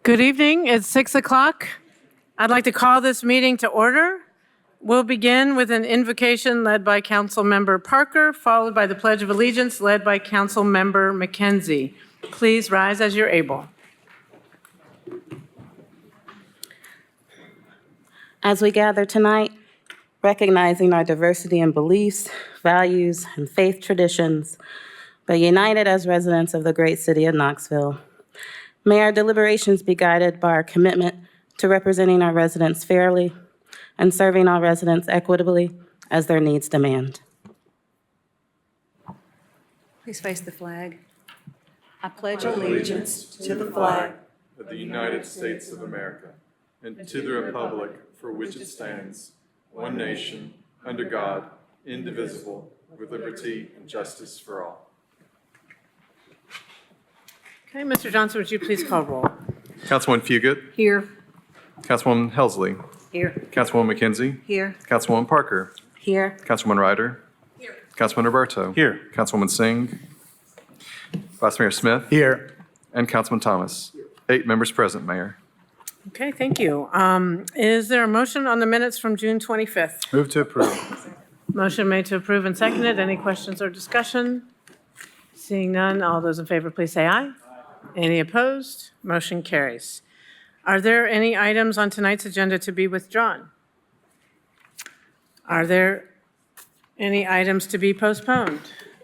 Good evening. It's 6 o'clock. I'd like to call this meeting to order. We'll begin with an invocation led by Councilmember Parker, followed by the Pledge of Allegiance led by Councilmember McKenzie. Please rise as you're able. As we gather tonight, recognizing our diversity in beliefs, values, and faith traditions, but united as residents of the great city of Knoxville, may our deliberations be guided by our commitment to representing our residents fairly and serving all residents equitably as their needs demand. Please face the flag. I pledge allegiance to the flag of the United States of America and to the republic for which it stands, one nation, under God, indivisible, with liberty and justice for all. Okay, Mr. Johnson, would you please call roll? Councilwoman Fugit. Here. Councilwoman Helsley. Here. Councilwoman McKenzie. Here. Councilwoman Parker. Here. Councilwoman Ryder. Here. Councilman Roberto. Here. Councilwoman Singh. Vice Mayor Smith. Here. And Councilman Thomas. 8 members present, Mayor. Okay, thank you. Is there a motion on the minutes from June 25th? Move to approve. Motion made to approve and seconded. Any questions or discussion? Seeing none, all those in favor, please say aye. Any opposed? Motion carries. Are there any items on tonight's agenda to be withdrawn? Are there any items to be postponed?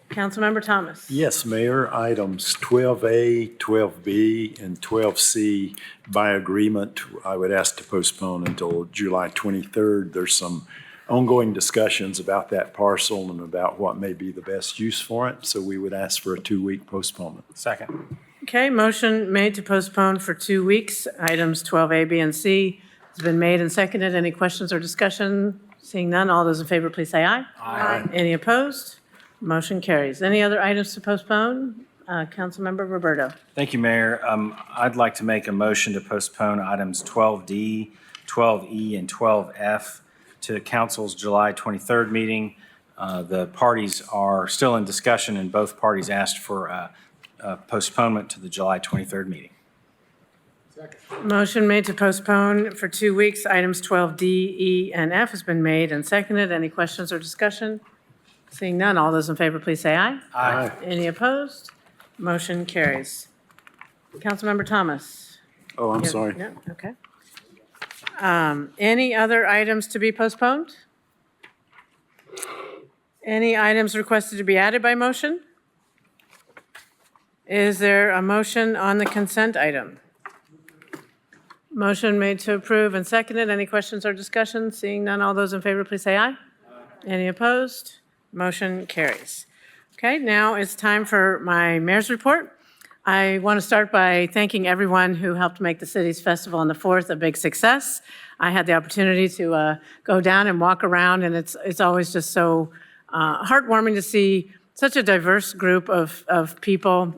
Councilmember Thomas. Yes, Mayor, items 12A, 12B, and 12C by agreement, I would ask to postpone until July 23rd. There's some ongoing discussions about that parcel and about what may be the best use for it, so we would ask for a 2-week postponement. Second. Okay, motion made to postpone for 2 weeks. Items 12A, B, and C has been made and seconded. Any questions or discussion? Seeing none, all those in favor, please say aye. Aye. Any opposed? Motion carries. Any other items to postpone? Councilmember Roberto. Thank you, Mayor. I'd like to make a motion to postpone items 12D, 12E, and 12F to Council's July 23rd meeting. The parties are still in discussion, and both parties asked for postponement to the July 23rd meeting. Motion made to postpone for 2 weeks. Items 12D, E, and F has been made and seconded. Any questions or discussion? Seeing none, all those in favor, please say aye. Aye. Any opposed? Motion carries. Councilmember Thomas. Oh, I'm sorry. Yeah, okay. Any other items to be postponed? Any items requested to be added by motion? Is there a motion on the consent item? Motion made to approve and seconded. Any questions or discussion? Seeing none, all those in favor, please say aye. Any opposed? Motion carries. Okay, now it's time for my mayor's report. I want to start by thanking everyone who helped make the city's Festival on the 4th a big success. I had the opportunity to go down and walk around, and it's always just so heartwarming to see such a diverse group of people,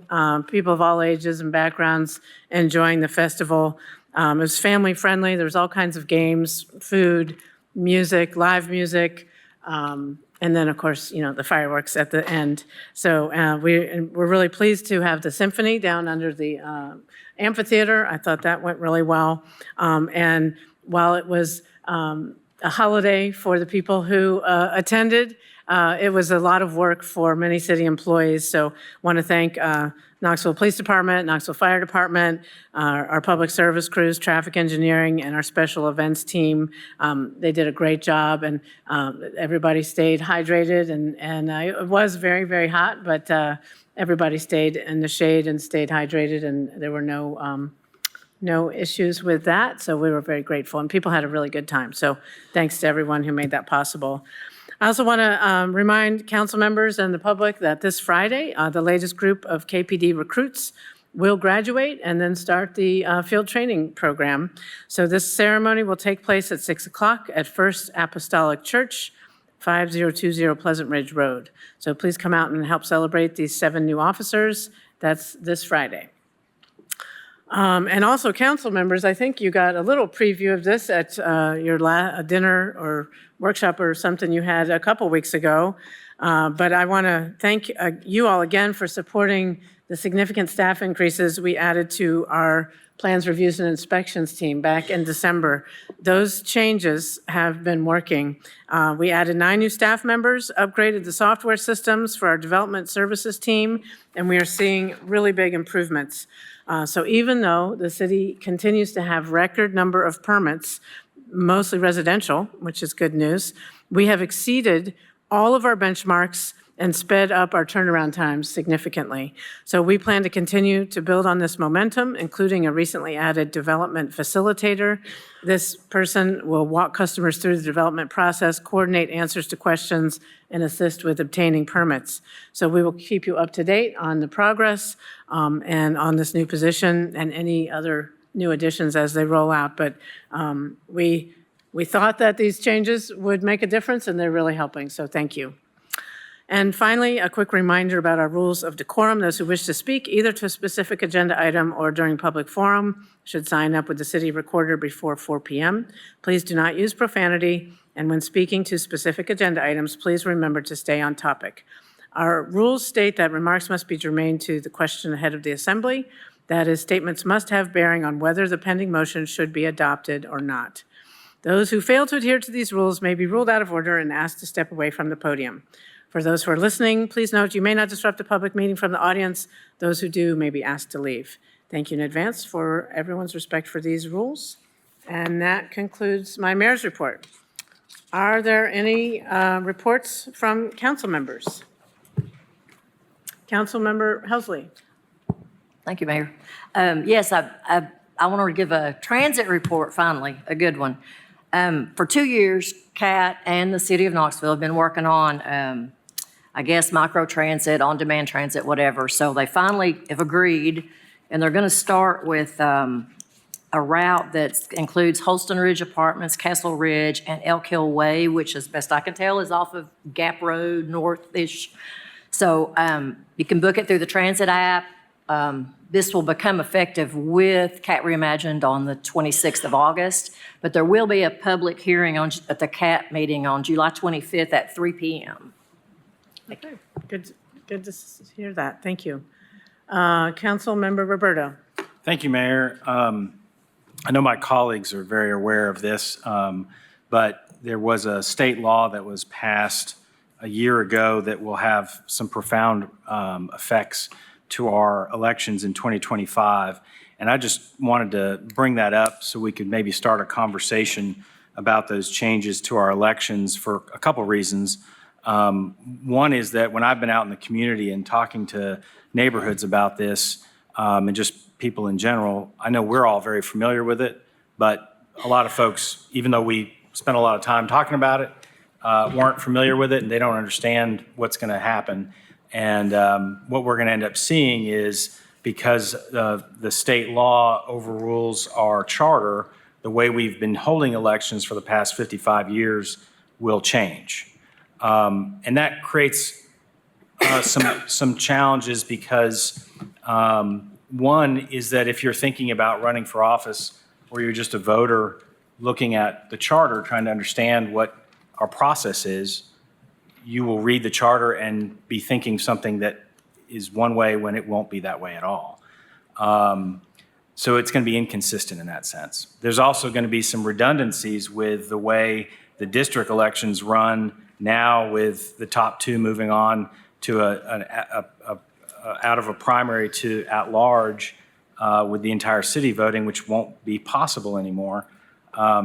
people of all ages and backgrounds enjoying the festival. It was family friendly. There was all kinds of games, food, music, live music, and then, of course, the fireworks at the end. So we're really pleased to have the symphony down under the amphitheater. I thought that went really well. And while it was a holiday for the people who attended, it was a lot of work for many city employees. So I want to thank Knoxville Police Department, Knoxville Fire Department, our public service crews, traffic engineering, and our special events team. They did a great job, and everybody stayed hydrated. And it was very, very hot, but everybody stayed in the shade and stayed hydrated, and there were no issues with that. So we were very grateful, and people had a really good time. So thanks to everyone who made that possible. I also want to remind council members and the public that this Friday, the latest group of KPD recruits will graduate and then start the field training program. So this ceremony will take place at 6 o'clock at First Apostolic Church, 5020 Pleasant Ridge Road. So please come out and help celebrate these 7 new officers. That's this Friday. And also, council members, I think you got a little preview of this at your dinner or workshop or something you had a couple weeks ago. But I want to thank you all again for supporting the significant staff increases we added to our plans, reviews, and inspections team back in December. Those changes have been working. We added 9 new staff members, upgraded the software systems for our development services team, and we are seeing really big improvements. So even though the city continues to have record number of permits, mostly residential, which is good news, we have exceeded all of our benchmarks and sped up our turnaround times significantly. So we plan to continue to build on this momentum, including a recently added development facilitator. This person will walk customers through the development process, coordinate answers to questions, and assist with obtaining permits. So we will keep you up to date on the progress and on this new position and any other new additions as they roll out. But we thought that these changes would make a difference, and they're really helping, so thank you. And finally, a quick reminder about our rules of decorum. Those who wish to speak either to a specific agenda item or during public forum should sign up with the city recorder before 4 p.m. Please do not use profanity, and when speaking to specific agenda items, please remember to stay on topic. Our rules state that remarks must be germane to the question ahead of the assembly. That is, statements must have bearing on whether the pending motion should be adopted or not. Those who fail to adhere to these rules may be ruled out of order and asked to step away from the podium. For those who are listening, please note you may not disrupt a public meeting from the audience. Those who do may be asked to leave. Thank you in advance for everyone's respect for these rules. And that concludes my mayor's report. Are there any reports from council members? Councilmember Helsley. Thank you, Mayor. Yes, I want to give a transit report, finally, a good one. For 2 years, CAT and the city of Knoxville have been working on, I guess, microtransit, on-demand transit, whatever. So they finally have agreed, and they're going to start with a route that includes Holston Ridge Apartments, Castle Ridge, and Elk Hill Way, which, as best I can tell, is off of Gap Road, north-ish. So you can book it through the transit app. This will become effective with CAT Reimagined on the 26th of August, but there will be a public hearing at the CAT meeting on July 25th at 3 p.m. Okay, good to hear that. Thank you. Councilmember Roberto. Thank you, Mayor. I know my colleagues are very aware of this, but there was a state law that was passed a year ago that will have some profound effects to our elections in 2025. And I just wanted to bring that up so we could maybe start a conversation about those changes to our elections for a couple reasons. One is that when I've been out in the community and talking to neighborhoods about this, and just people in general, I know we're all very familiar with it, but a lot of folks, even though we spent a lot of time talking about it, weren't familiar with it and they don't understand what's going to happen. And what we're going to end up seeing is, because the state law overrules our charter, the way we've been holding elections for the past 55 years will change. And that creates some challenges because one is that if you're thinking about running for office or you're just a voter looking at the charter, trying to understand what our process is, you will read the charter and be thinking something that is one way when it won't be that way at all. So it's going to be inconsistent in that sense. There's also going to be some redundancies with the way the district elections run now, with the top two moving on to out of a primary to at large with the entire city voting, which won't be possible anymore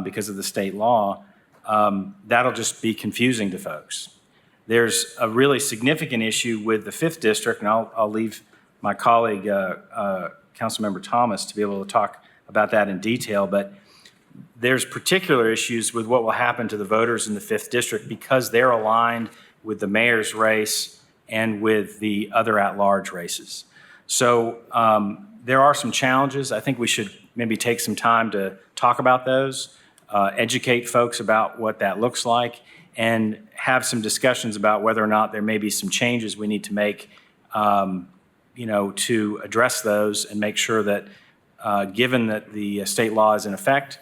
because of the state law. That'll just be confusing to folks. There's a really significant issue with the 5th District, and I'll leave my colleague, Councilmember Thomas, to be able to talk about that in detail, but there's particular issues with what will happen to the voters in the 5th District because they're aligned with the mayor's race and with the other at-large races. So there are some challenges. I think we should maybe take some time to talk about those, educate folks about what that looks like, and have some discussions about whether or not there may be some changes we need to make, to address those and make sure that, given that the state law is in effect,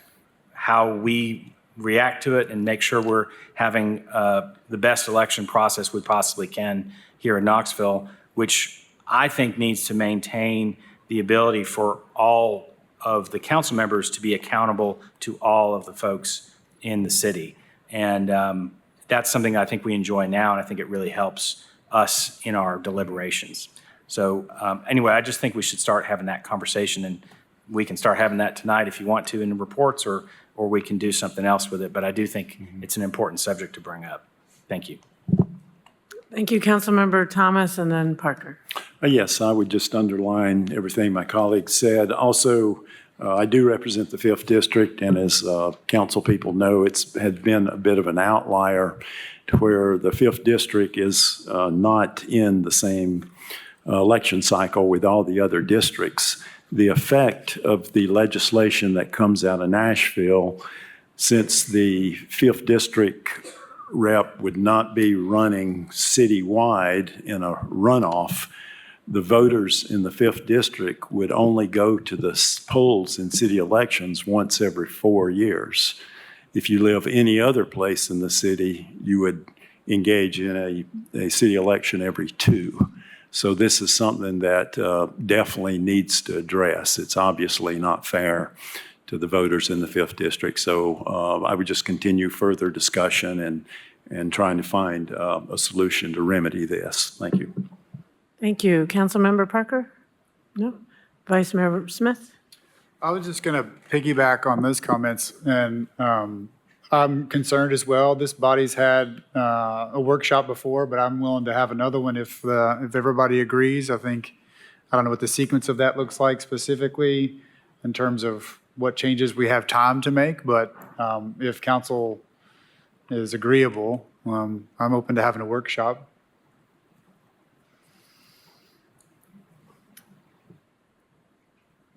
how we react to it and make sure we're having the best election process we possibly can here in Knoxville, which I think needs to maintain the ability for all of the council members to be accountable to all of the folks in the city. And that's something I think we enjoy now, and I think it really helps us in our deliberations. So anyway, I just think we should start having that conversation, and we can start having that tonight if you want to in the reports, or we can do something else with it. But I do think it's an important subject to bring up. Thank you. Thank you, Councilmember Thomas, and then Parker. Yes, I would just underline everything my colleague said. Also, I do represent the 5th District, and as council people know, had been a bit of an outlier to where the 5th District is not in the same election cycle with all the other districts. The effect of the legislation that comes out of Nashville, since the 5th District rep would not be running citywide in a runoff, the voters in the 5th District would only go to the polls in city elections once every 4 years. If you live any other place in the city, you would engage in a city election every 2. So this is something that definitely needs to address. It's obviously not fair to the voters in the 5th District. So I would just continue further discussion and trying to find a solution to remedy this. Thank you. Thank you. Councilmember Parker? No? Vice Mayor Smith? I was just going to piggyback on those comments, and I'm concerned as well. This body's had a workshop before, but I'm willing to have another one if everybody agrees. I don't know what the sequence of that looks like specifically in terms of what changes we have time to make, but if council is agreeable, I'm open to having a workshop.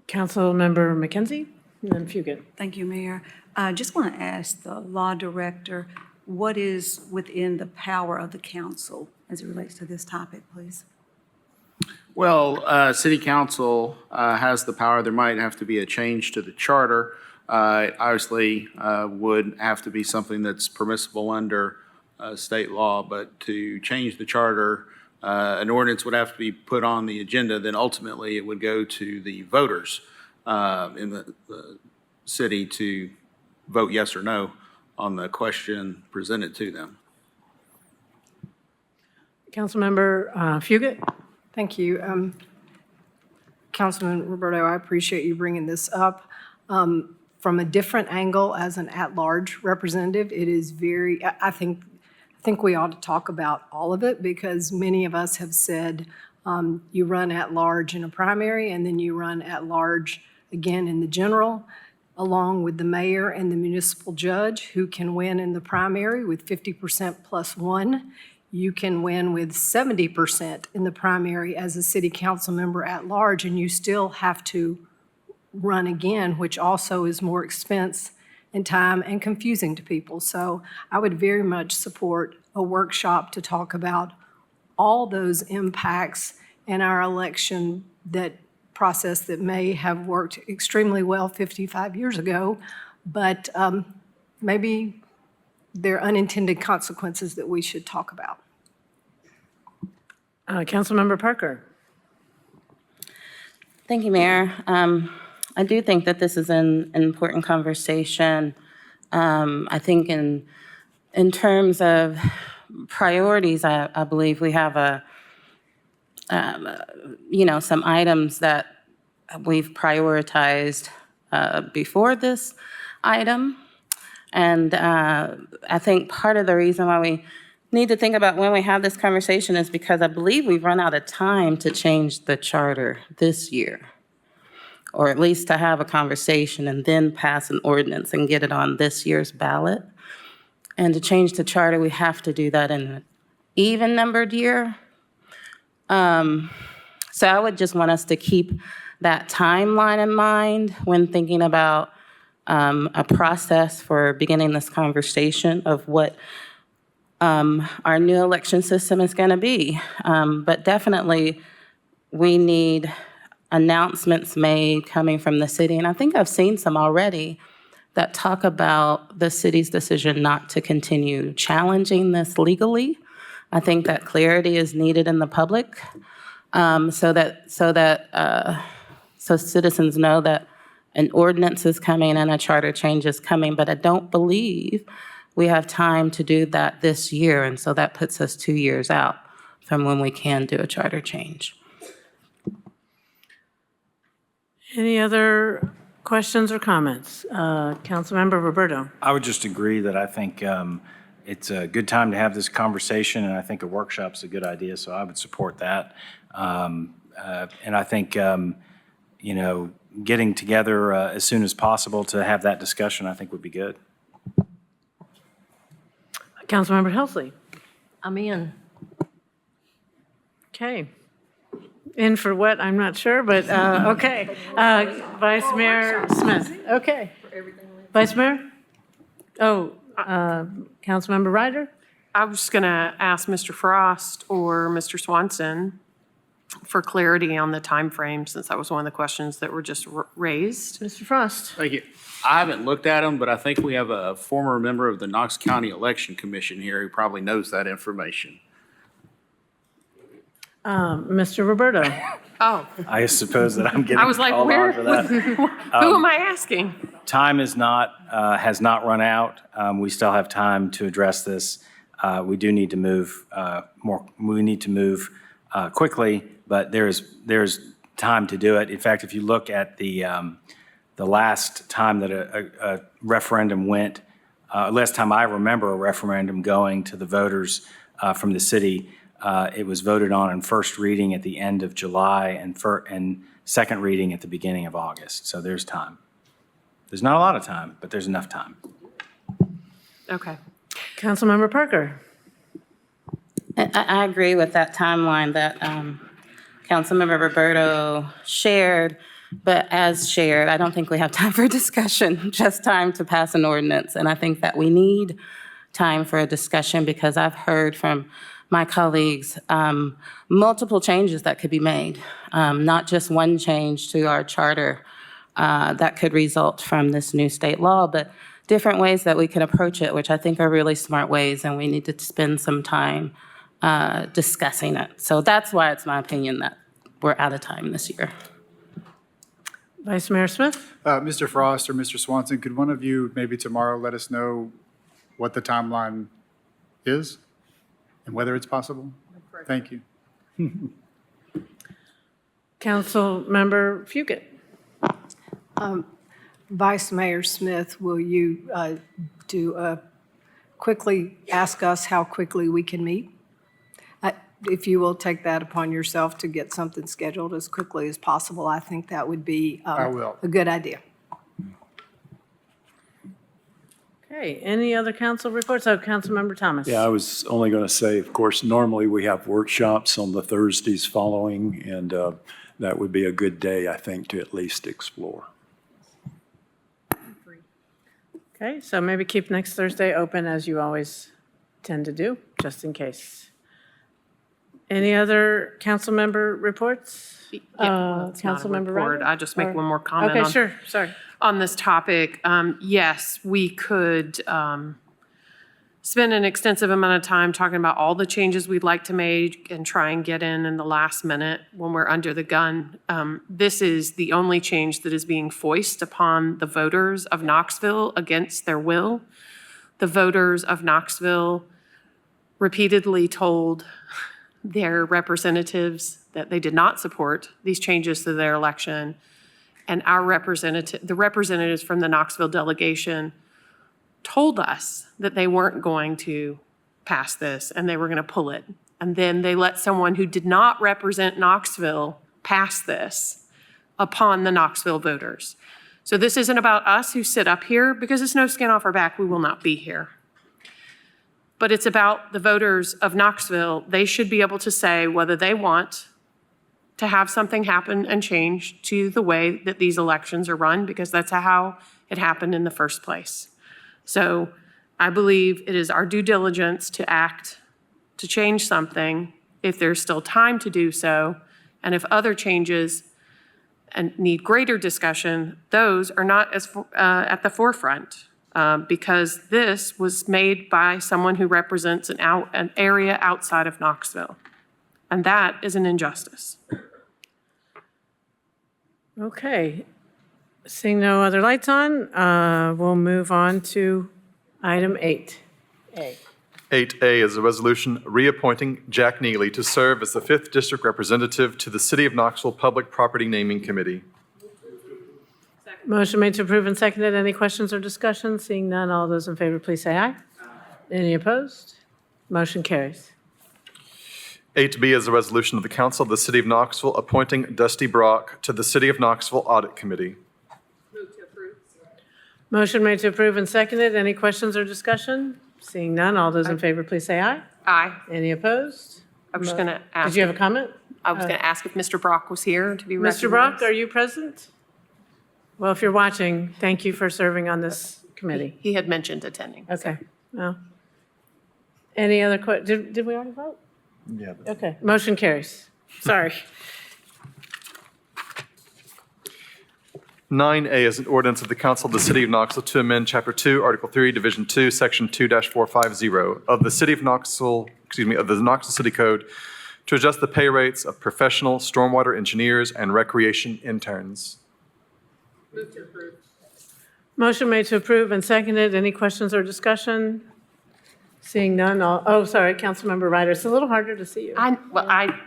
Councilmember McKenzie? And then Fugit. Thank you, Mayor. I just want to ask the law director, what is within the power of the council as it relates to this topic, please? Well, City Council has the power. There might have to be a change to the charter. Obviously, would have to be something that's permissible under state law, but to change the charter, an ordinance would have to be put on the agenda. Then ultimately, it would go to the voters in the city to vote yes or no on the question presented to them. Councilmember Fugit? Thank you. Councilman Roberto, I appreciate you bringing this up. From a different angle as an at-large representative, it is very, I think we ought to talk about all of it, because many of us have said you run at-large in a primary and then you run at-large again in the general, along with the mayor and the municipal judge, who can win in the primary with 50% plus 1. You can win with 70% in the primary as a city council member at large, and you still have to run again, which also is more expense and time and confusing to people. So I would very much support a workshop to talk about all those impacts in our election process that may have worked extremely well 55 years ago, but maybe there are unintended consequences that we should talk about. Councilmember Parker? Thank you, Mayor. I do think that this is an important conversation. I think in terms of priorities, I believe we have some items that we've prioritized before this item. And I think part of the reason why we need to think about when we have this conversation is because I believe we've run out of time to change the charter this year, or at least to have a conversation and then pass an ordinance and get it on this year's ballot. And to change the charter, we have to do that in an even-numbered year. So I would just want us to keep that timeline in mind when thinking about a process for beginning this conversation of what our new election system is going to be. But definitely, we need announcements made coming from the city. And I think I've seen some already that talk about the city's decision not to continue challenging this legally. I think that clarity is needed in the public. so citizens know that an ordinance is coming and a charter change is coming, but I don't believe we have time to do that this year, and so that puts us 2 years out from when we can do a charter change. Any other questions or comments? Councilmember Roberto. I would just agree that I think it's a good time to have this conversation, and I think a workshop's a good idea, so I would support that. And I think, getting together as soon as possible to have that discussion, I think would be good. Councilmember Helsley. I'm in. Okay. In for what, I'm not sure, but, okay. Vice Mayor Smith, okay. Vice Mayor? Oh, Councilmember Ryder? I was just going to ask Mr. Frost or Mr. Swanson for clarity on the time frame, since that was one of the questions that were just raised. Mr. Frost? Thank you. I haven't looked at them, but I think we have a former member of the Knox County Election Commission here who probably knows that information. Mr. Roberto? Oh, I suppose that I'm getting I was like, called where? on for that. Who am I asking? Time has not run out. We still have time to address this. We do need to move quickly, but there's time to do it. In fact, if you look at the last time that a referendum went, last time I remember a referendum going to the voters from the city, it was voted on in first reading at the end of July and second reading at the beginning of August. So there's time. There's not a lot of time, but there's enough time. Okay. Councilmember Parker? I agree with that timeline that Councilmember Roberto shared, but as shared, I don't think we have time for a discussion, just time to pass an ordinance. And I think that we need time for a discussion because I've heard from my colleagues multiple changes that could be made, not just one change to our charter that could result from this new state law, but different ways that we can approach it, which I think are really smart ways, and we need to spend some time discussing it. So that's why it's my opinion that we're out of time this year. Vice Mayor Smith? Mr. Frost or Mr. Swanson, could one of you maybe tomorrow let us know what the timeline is and whether it's possible? Thank you. Councilmember Fugit? Vice Mayor Smith, will you quickly ask us how quickly we can meet? If you will take that upon yourself to get something scheduled as quickly as possible, I think that would be I will. a good idea. Okay, any other council reports? Oh, Councilmember Thomas. Yeah, I was only going to say, of course, normally we have workshops on the Thursdays following, and that would be a good day, I think, to at least explore. Okay, so maybe keep next Thursday open as you always tend to do, just in case. Any other council member reports? It's not a Councilmember report. Ryder? I just make one more comment Okay, sure, sorry. on this topic. Yes, we could spend an extensive amount of time talking about all the changes we'd like to make and try and get in the last minute when we're under the gun. This is the only change that is being foisted upon the voters of Knoxville against their will. The voters of Knoxville repeatedly told their representatives that they did not support these changes to their election. And the representatives from the Knoxville delegation told us that they weren't going to pass this and they were going to pull it. And then they let someone who did not represent Knoxville pass this upon the Knoxville voters. So this isn't about us who sit up here, because it's no skin off our back, we will not be here. But it's about the voters of Knoxville. They should be able to say whether they want to have something happen and change to the way that these elections are run, because that's how it happened in the first place. So I believe it is our due diligence to act to change something if there's still time to do so, and if other changes and need greater discussion, those are not as at the forefront. Because this was made by someone who represents an area outside of Knoxville. And that is an injustice. Okay. Seeing no other lights on, we'll move on to item 8A. 8A is a resolution reappointing Jack Neely to serve as the 5th District Representative to the City of Knoxville Public Property Naming Committee. Motion made to approve and seconded. Any questions or discussion? Seeing none, all those in favor, please say aye. Any opposed? Motion carries. 8B is a resolution of the Council of the City of Knoxville appointing Dusty Brock to the City of Knoxville Audit Committee. Motion made to approve and seconded. Any questions or discussion? Seeing none, all those in favor, please say aye. Aye. Any opposed? I was going to ask. Did you have a comment? I was going to ask if Mr. Brock was here to be recognized. Mr. Brock, are you present? Well, if you're watching, thank you for serving on this committee. He had mentioned attending. Okay, well. Any other did we already vote? Yeah. Okay, motion carries. Sorry. 9A is an ordinance of the Council of the City of Knoxville to amend Chapter 2, Article 3, Division 2, Section 2-450 of the City of Knoxville, of the Knoxville City Code to adjust the pay rates of professional stormwater engineers and recreation interns. Motion made to approve and seconded. Any questions or discussion? Seeing none, sorry, Councilmember Ryder. It's a little harder to see you.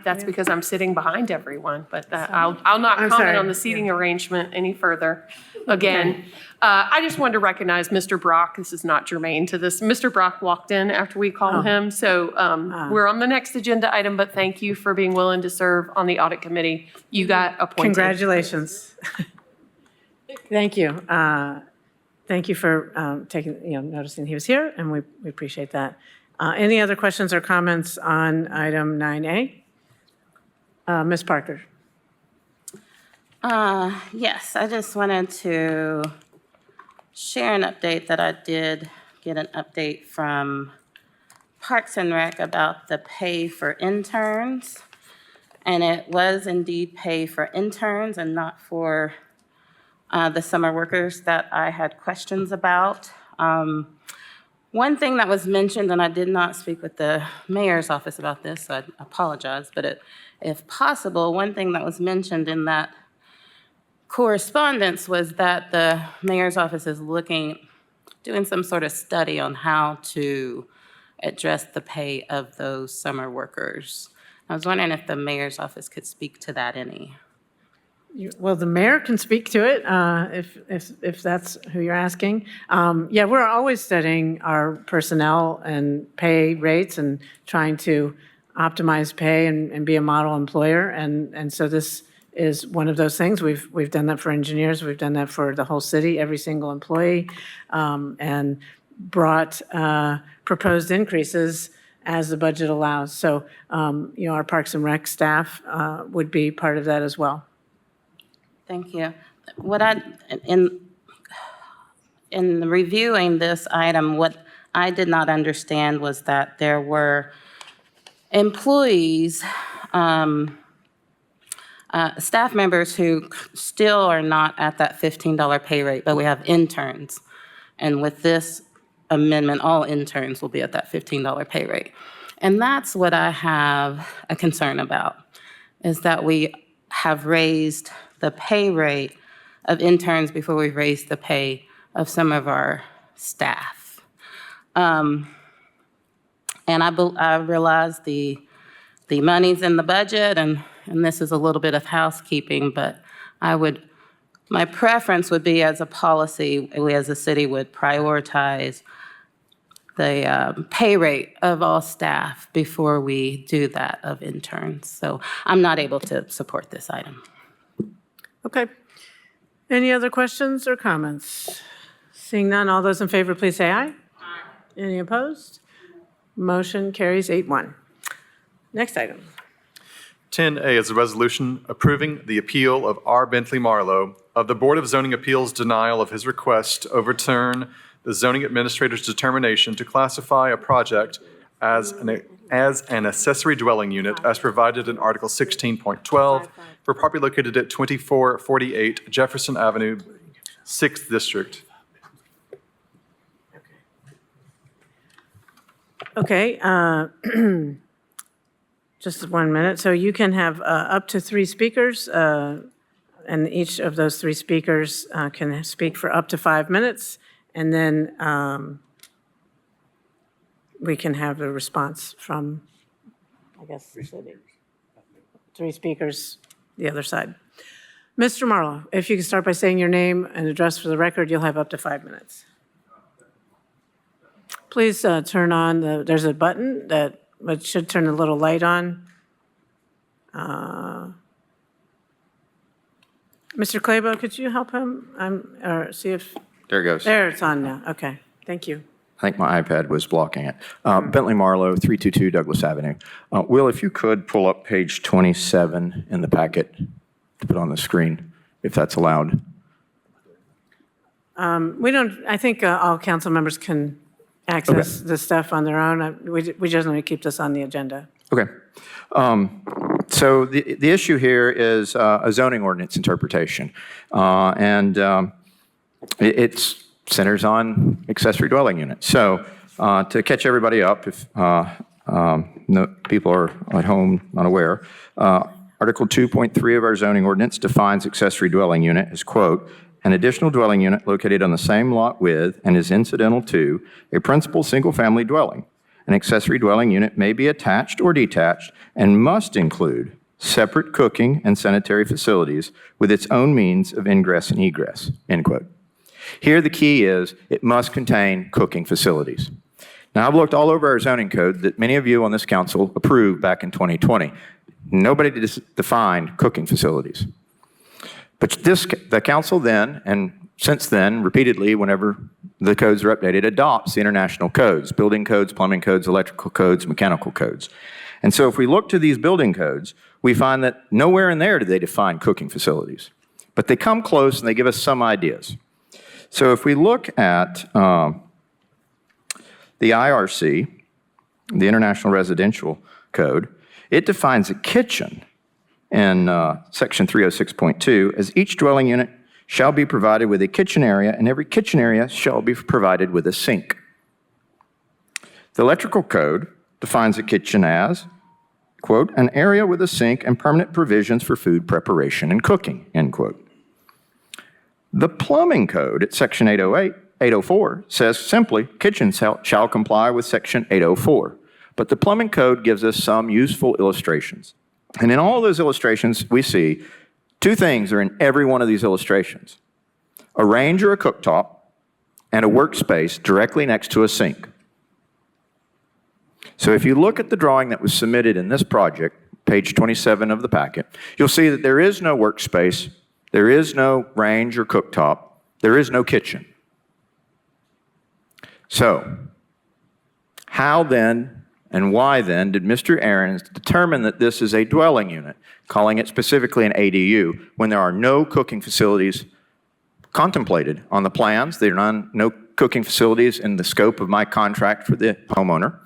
That's because I'm sitting behind everyone, but I'll not I'm comment sorry. on the seating arrangement any further. Again, I just wanted to recognize Mr. Brock. This is not germane to this. Mr. Brock walked in after we called him, so we're on the next agenda item, but thank you for being willing to serve on the audit committee. You got appointed. Congratulations. Thank you. Thank you for noticing he was here, and we appreciate that. Any other questions or comments on item 9A? Ms. Parker? Yes, I just wanted to share an update that I did get an update from Parks and Rec about the pay for interns. And it was indeed pay for interns and not for the summer workers that I had questions about. One thing that was mentioned, and I did not speak with the mayor's office about this, so I apologize, but if possible, one thing that was mentioned in that correspondence was that the mayor's office is doing some sort of study on how to address the pay of those summer workers. I was wondering if the mayor's office could speak to that any. Well, the mayor can speak to it if that's who you're asking. Yeah, we're always studying our personnel and pay rates and trying to optimize pay and be a model employer. And so this is one of those things. We've done that for engineers. We've done that for the whole city, every single employee, and brought proposed increases as the budget allows. So, our Parks and Rec staff would be part of that as well. Thank you. In reviewing this item, what I did not understand was that there were employees, staff members who still are not at that $15 pay rate, but we have interns. And with this amendment, all interns will be at that $15 pay rate. And that's what I have a concern about, is that we have raised the pay rate of interns before we've raised the pay of some of our staff. And I realize the money's in the budget, and this is a little bit of housekeeping, but my preference would be, as a policy, we as a city would prioritize the pay rate of all staff before we do that of interns. So I'm not able to support this item. Okay. Any other questions or comments? Seeing none, all those in favor, please say aye. Aye. Any opposed? Motion carries 8-1. Next item. 10A is a resolution approving the appeal of R. Bentley Marlowe of the Board of Zoning Appeals' denial of his request to overturn the zoning administrator's determination to classify a project as an accessory dwelling unit as provided in Article 16.12 for property located at 2448 Jefferson Avenue, 6th District. Okay. just 1 minute. So you can have up to 3 speakers, and each of those 3 speakers can speak for up to 5 minutes, and then we can have a response from, I guess, the city. 3 speakers, the other side. Mr. Marlowe, if you could start by saying your name and address for the record, you'll have up to 5 minutes. Please turn on there's a button that should turn the little light on. Mr. Clabo, could you help him? Or see if, There it goes. there, it's on now. Okay, thank you. I think my iPad was blocking it. Bentley Marlowe, 322 Douglas Avenue. Will, if you could pull up page 27 in the packet to put on the screen, if that's allowed. We don't, I think all council members can access the stuff on their own. We generally keep this on the agenda. Okay. So the issue here is a zoning ordinance interpretation. And it centers on accessory dwelling units. So to catch everybody up, if people are at home unaware, Article 2.3 of our zoning ordinance defines accessory dwelling unit as, quote, an additional dwelling unit located on the same lot with and is incidental to a principal single-family dwelling. An accessory dwelling unit may be attached or detached and must include separate cooking and sanitary facilities with its own means of ingress and egress, end quote. Here the key is it must contain cooking facilities. Now, I've looked all over our zoning code that many of you on this council approved back in 2020. Nobody defined cooking facilities. But the council then, and since then, repeatedly, whenever the codes are updated, adopts the international codes, building codes, plumbing codes, electrical codes, mechanical codes. And so if we look to these building codes, we find that nowhere in there do they define cooking facilities. But they come close and they give us some ideas. So if we look at the IRC, the International Residential Code, it defines a kitchen in section 306.2 as each dwelling unit shall be provided with a kitchen area, and every kitchen area shall be provided with a sink. The electrical code defines a kitchen as, quote, an area with a sink and permanent provisions for food preparation and cooking, end quote. The plumbing code at section 804 says simply, kitchens shall comply with section 804. But the plumbing code gives us some useful illustrations. And in all those illustrations, we see 2 things are in every one of these illustrations. A range or a cooktop and a workspace directly next to a sink. So if you look at the drawing that was submitted in this project, page 27 of the packet, you'll see that there is no workspace, there is no range or cooktop, there is no kitchen. So, how then and why then did Mr. Ahrens determine that this is a dwelling unit, calling it specifically an ADU, when there are no cooking facilities contemplated on the plans? There are no cooking facilities in the scope of my contract for the homeowner.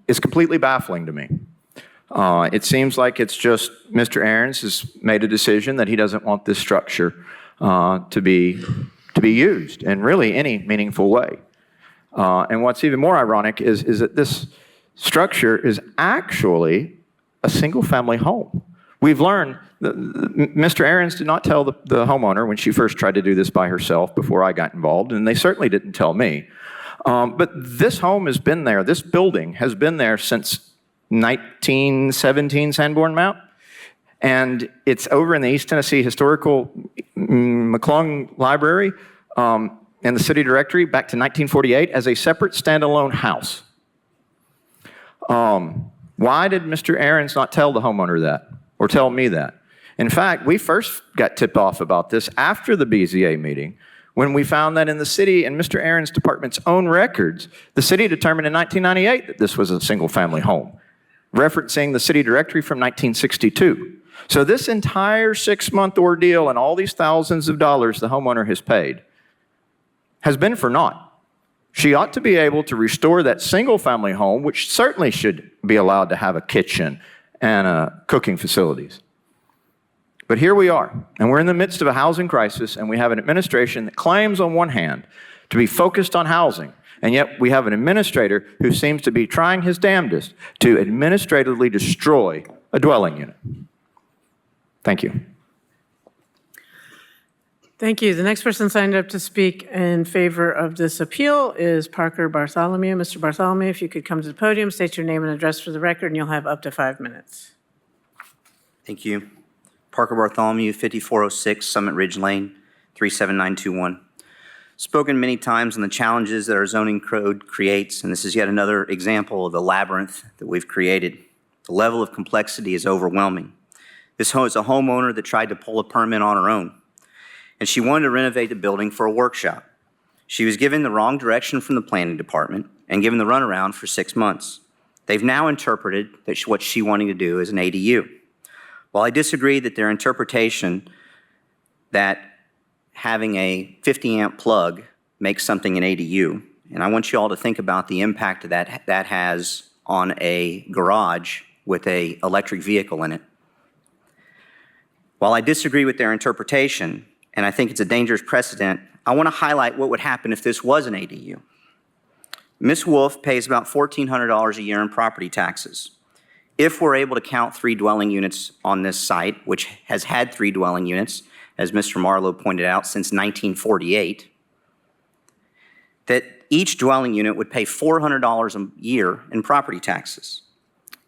Is completely baffling to me. It seems like it's just Mr. Ahrens has made a decision that he doesn't want this structure to be used in really any meaningful way. And what's even more ironic is that this structure is actually a single-family home. We've learned that Mr. Ahrens did not tell the homeowner when she first tried to do this by herself before I got involved, and they certainly didn't tell me. But this home has been there, this building has been there since 1917 Sanborn Mount, and it's over in the East Tennessee Historical McClung Library and the city directory back to 1948 as a separate standalone house. Why did Mr. Ahrens not tell the homeowner that or tell me that? In fact, we first got tipped off about this after the BZA meeting when we found that in the city and Mr. Ahrens' department's own records, the city determined in 1998 that this was a single-family home, referencing the city directory from 1962. So this entire 6-month ordeal and all these thousands of dollars the homeowner has paid has been for naught. She ought to be able to restore that single-family home, which certainly should be allowed to have a kitchen and cooking facilities. But here we are, and we're in the midst of a housing crisis, and we have an administration that claims on one hand to be focused on housing And yet we have an administrator who seems to be trying his damnedest to administratively destroy a dwelling unit. Thank you. Thank you. The next person signed up to speak in favor of this appeal is Parker Bartholomew. Mr. Bartholomew, if you could come to the podium, state your name and address for the record, and you'll have up to 5 minutes. Thank you. Parker Bartholomew, 5406 Summit Ridge Lane, 37921. Spoken many times on the challenges that our zoning code creates, and this is yet another example of the labyrinth that we've created. The level of complexity is overwhelming. This home is a homeowner that tried to pull a permit on her own, and she wanted to renovate the building for a workshop. She was given the wrong direction from the planning department and given the runaround for 6 months. They've now interpreted that what she wanted to do is an ADU. While I disagree that their interpretation that having a 50-amp plug makes something an ADU, and I want you all to think about the impact that has on a garage with an electric vehicle in it. While I disagree with their interpretation, and I think it's a dangerous precedent, I want to highlight what would happen if this was an ADU. Ms. Wolf pays about $1,400 a year in property taxes. If we're able to count 3 dwelling units on this site, which has had 3 dwelling units, as Mr. Marlowe pointed out, since 1948, that each dwelling unit would pay $400 a year in property taxes.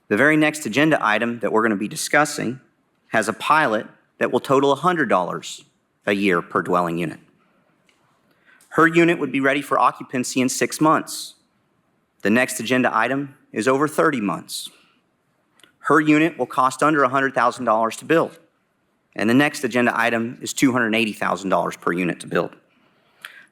The very next agenda item that we're going to be discussing has a pilot that will total $100 a year per dwelling unit. Her unit would be ready for occupancy in 6 months. The next agenda item is over 30 months. Her unit will cost under $100,000 to build. And the next agenda item is $280,000 per unit to build.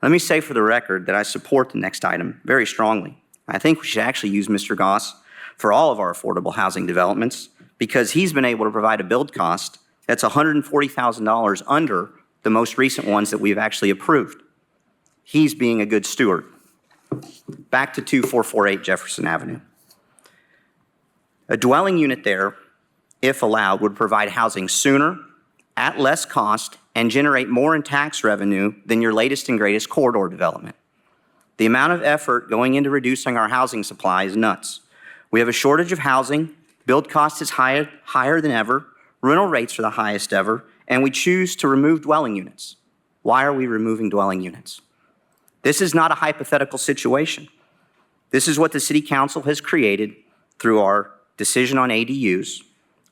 Let me say for the record that I support the next item very strongly. I think we should actually use Mr. Goss for all of our affordable housing developments because he's been able to provide a build cost that's $140,000 under the most recent ones that we've actually approved. He's being a good steward. Back to 2448 Jefferson Avenue. A dwelling unit there, if allowed, would provide housing sooner, at less cost, and generate more in tax revenue than your latest and greatest corridor development. The amount of effort going into reducing our housing supply is nuts. We have a shortage of housing, build cost is higher than ever, rental rates are the highest ever, and we choose to remove dwelling units. Why are we removing dwelling units? This is not a hypothetical situation. This is what the City Council has created through our decision on ADUs,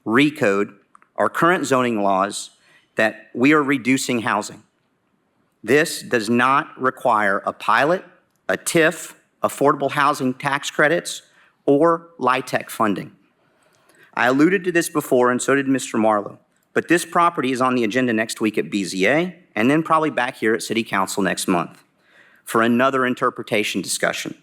recode, our current zoning laws, that we are reducing housing. This does not require a pilot, a TIF, affordable housing tax credits, or LIHTC funding. I alluded to this before, and so did Mr. Marlowe, but this property is on the agenda next week at BZA, and then probably back here at City Council next month for another interpretation discussion.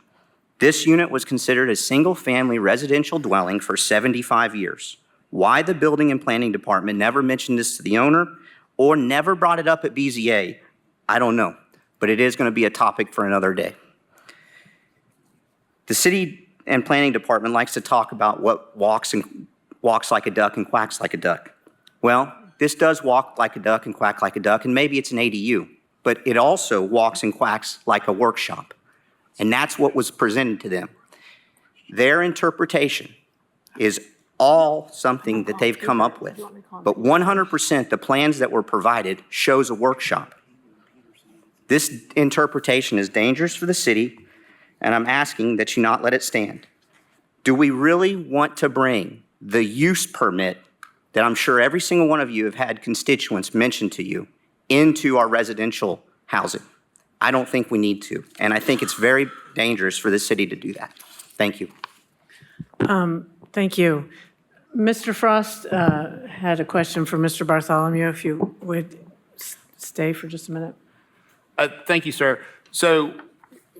This unit was considered a single-family residential dwelling for 75 years. Why the Building and Planning Department never mentioned this to the owner or never brought it up at BZA, I don't know, but it is going to be a topic for another day. The City and Planning Department likes to talk about what walks like a duck and quacks like a duck. Well, this does walk like a duck and quack like a duck, and maybe it's an ADU, but it also walks and quacks like a workshop. And that's what was presented to them. Their interpretation is all something that they've come up with. But 100% the plans that were provided shows a workshop. This interpretation is dangerous for the city, and I'm asking that you not let it stand. Do we really want to bring the use permit that I'm sure every single one of you have had constituents mention to you into our residential housing? I don't think we need to, and I think it's very dangerous for the city to do that. Thank you. Thank you. Mr. Frost had a question for Mr. Bartholomew, if you would stay for just a minute. Thank you, sir. So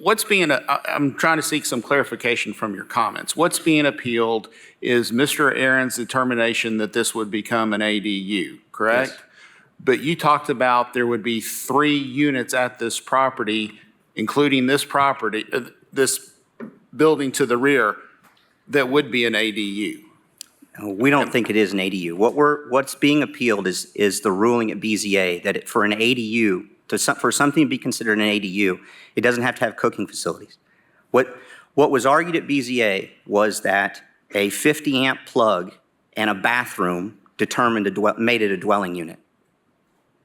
I'm trying to seek some clarification from your comments. What's being appealed is Mr. Aaron's determination that this would become an ADU, correct? Yes. But you talked about there would be 3 units at this property, including this property, this building to the rear, that would be an ADU. We don't think it is an ADU. What's being appealed is the ruling at BZA that for an ADU, for something to be considered an ADU, it doesn't have to have cooking facilities. What was argued at BZA was that a 50-amp plug and a bathroom made it a dwelling unit.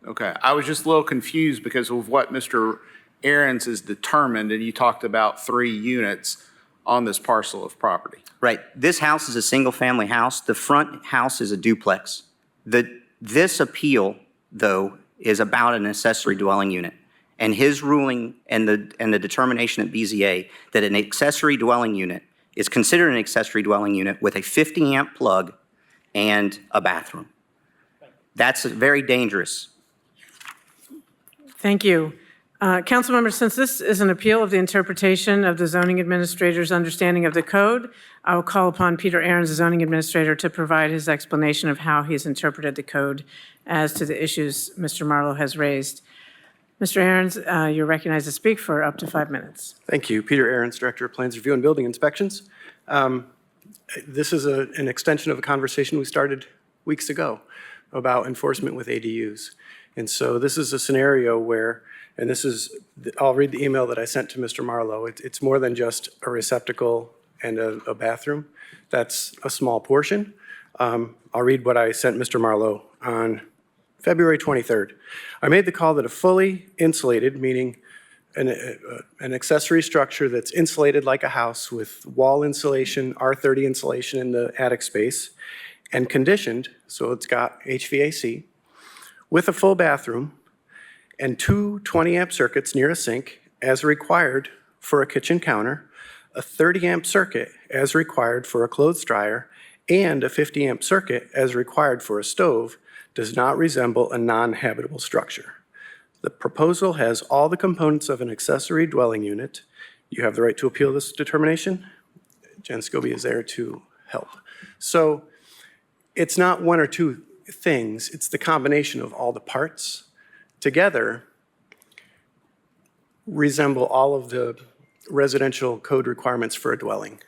Okay, I was just a little confused because of what Mr. Ahrens has determined, and you talked about 3 units on this parcel of property. Right. This house is a single-family house. The front house is a duplex. This appeal, though, is about an accessory dwelling unit. And his ruling and the determination at BZA that an accessory dwelling unit is considered an accessory dwelling unit with a 50-amp plug and a bathroom. That's very dangerous. Thank you. Council members, since this is an appeal of the interpretation of the zoning administrator's understanding of the code, I will call upon Peter Ahrens, the zoning administrator, to provide his explanation of how he's interpreted the code as to the issues Mr. Marlowe has raised. Mr. Ahrens, you're recognized to speak for up to 5 minutes. Thank you. Peter Ahrens, Director of Plans Review and Building Inspections. This is an extension of a conversation we started weeks ago about enforcement with ADUs. And so this is a scenario where, and this is, I'll read the email that I sent to Mr. Marlowe. It's more than just a receptacle and a bathroom. That's a small portion. I'll read what I sent Mr. Marlowe on February 23rd. I made the call that a fully insulated, meaning an accessory structure that's insulated like a house with wall insulation, R30 insulation in the attic space, and conditioned, so it's got HVAC, with a full bathroom and 2 20-amp circuits near a sink as required for a kitchen counter, a 30-amp circuit as required for a clothes dryer, and a 50-amp circuit as required for a stove does not resemble a non-habitable structure. The proposal has all the components of an accessory dwelling unit. You have the right to appeal this determination. Jen Scobie is there to help. So it's not 1 or 2 things, it's the combination of all the parts together resemble all of the residential code requirements for a dwelling.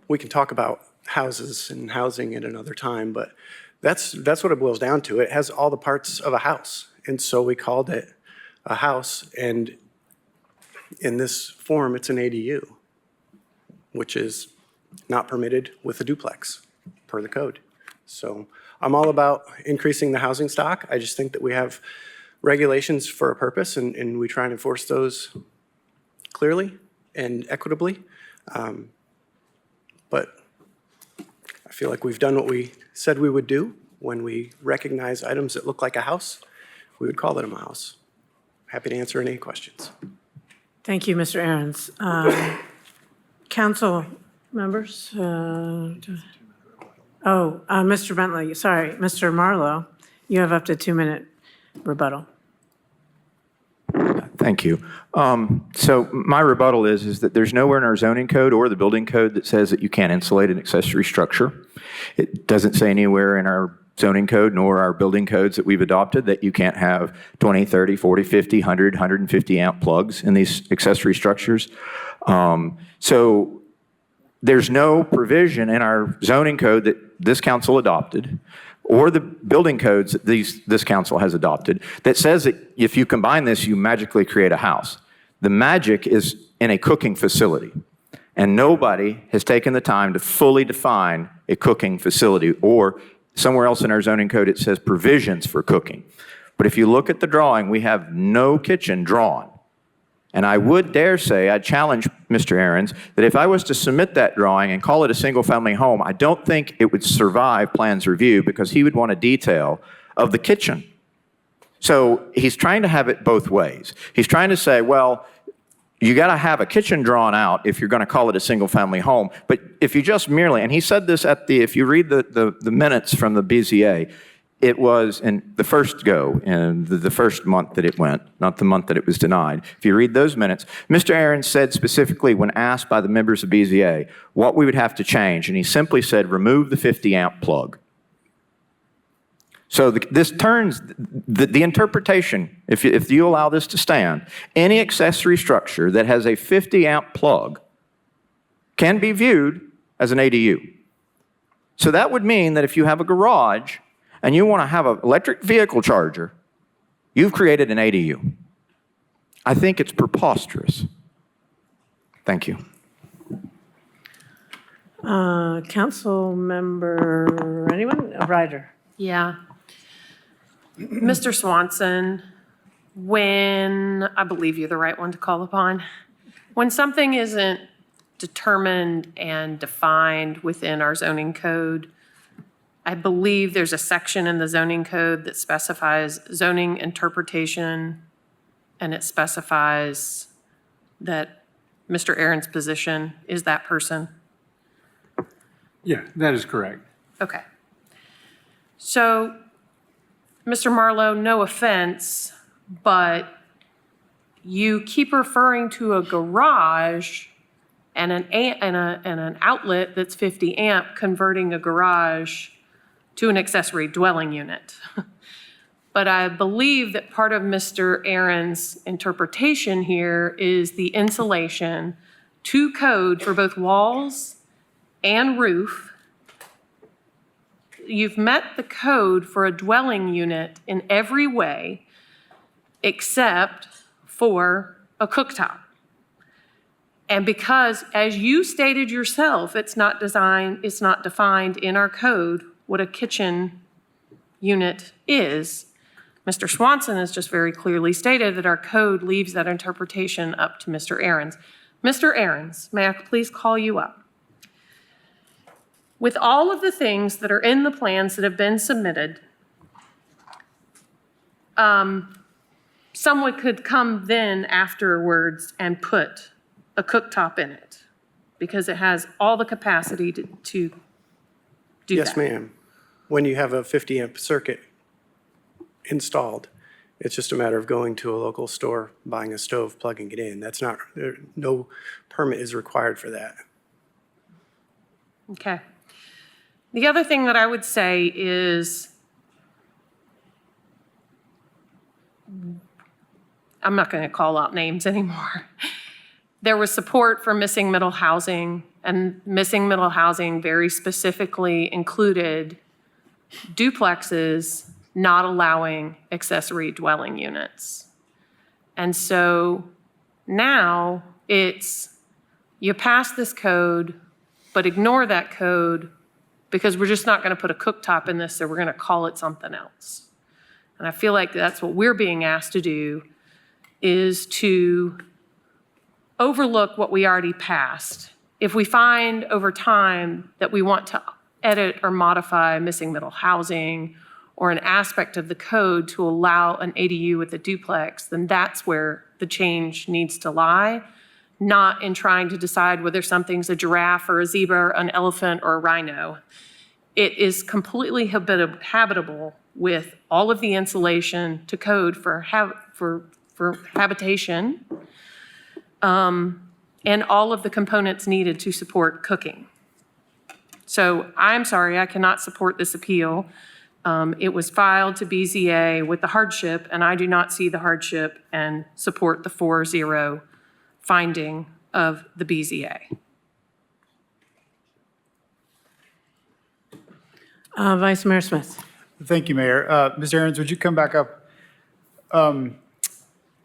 We can talk about houses and housing at another time, but that's what it boils down to. It has all the parts of a house, and so we called it a house, and in this form, it's an ADU, which is not permitted with a duplex per the code. So I'm all about increasing the housing stock. I just think that we have regulations for a purpose, and we try and enforce those clearly and equitably. But I feel like we've done what we said we would do. When we recognize items that look like a house, we would call them a house. Happy to answer any questions. Thank you, Mr. Ahrens. Council members? Mr. Bentley, sorry, Mr. Marlowe, you have up to 2-minute rebuttal. Thank you. So my rebuttal is that there's nowhere in our zoning code or the building code that says that you can't insulate an accessory structure. It doesn't say anywhere in our zoning code nor our building codes that we've adopted that you can't have 20, 30, 40, 50, 100, 150 amp plugs in these accessory structures. So there's no provision in our zoning code that this council adopted or the building codes that this council has adopted that says that if you combine this, you magically create a house. The magic is in a cooking facility. And nobody has taken the time to fully define a cooking facility, or somewhere else in our zoning code it says provisions for cooking. But if you look at the drawing, we have no kitchen drawn. And I would dare say, I'd challenge Mr. Ahrens, that if I was to submit that drawing and call it a single-family home, I don't think it would survive plans review because he would want a detail of the kitchen. So he's trying to have it both ways. He's trying to say, well, you got to have a kitchen drawn out if you're going to call it a single-family home. But if you just merely, and he said this if you read the minutes from the BZA, it was in the first go, in the first month that it went, not the month that it was denied. If you read those minutes, Mr. Ahrens said specifically when asked by the members of BZA what we would have to change, and he simply said, remove the 50-amp plug. So this turns the interpretation, if you allow this to stand, any accessory structure that has a 50-amp plug can be viewed as an ADU. So that would mean that if you have a garage and you want to have an electric vehicle charger You've created an ADU. I think it's preposterous. Thank you. Council member, anyone? Ryder. Yeah. Mr. Swanson, when, I believe you're the right one to call upon, when something isn't determined and defined within our zoning code, I believe there's a section in the zoning code that specifies zoning interpretation, and it specifies that Mr. Aaron's position is that person. Yeah, that is correct. Okay. So, Mr. Marlowe, no offense, but you keep referring to a garage and an outlet that's 50 amp converting a garage to an accessory dwelling unit. But I believe that part of Mr. Aaron's interpretation here is the insulation to code for both walls and roof. You've met the code for a dwelling unit in every way except for a cooktop. And because, as you stated yourself, it's not defined in our code what a kitchen unit is, Mr. Swanson has just very clearly stated that our code leaves that interpretation up to Mr. Ahrens. Mr. Ahrens, may I please call you up? With all of the things that are in the plans that have been submitted, someone could come then afterwards and put a cooktop in it because it has all the capacity to do that. Yes, ma'am. When you have a 50 amp circuit installed, it's just a matter of going to a local store, buying a stove, plugging it in. That's not, no permit is required for that. Okay. The other thing that I would say is, I'm not going to call out names anymore. There was support for missing middle housing, and missing middle housing very specifically included duplexes not allowing accessory dwelling units. And so now it's, you pass this code, but ignore that code because we're just not going to put a cooktop in this, so we're going to call it something else. And I feel like that's what we're being asked to do, is to overlook what we already passed. If we find over time that we want to edit or modify missing middle housing or an aspect of the code to allow an ADU with a duplex, then that's where the change needs to lie, not in trying to decide whether something's a giraffe or a zebra, or an elephant or a rhino. It is completely habitable with all of the insulation to code for habitation, and all of the components needed to support cooking. So I'm sorry, I cannot support this appeal. It was filed to BZA with the hardship, and I do not see the hardship and support the 4-0 finding of the BZA. Vice Mayor Smith. Thank you, Mayor. Mr. Ahrens, would you come back up?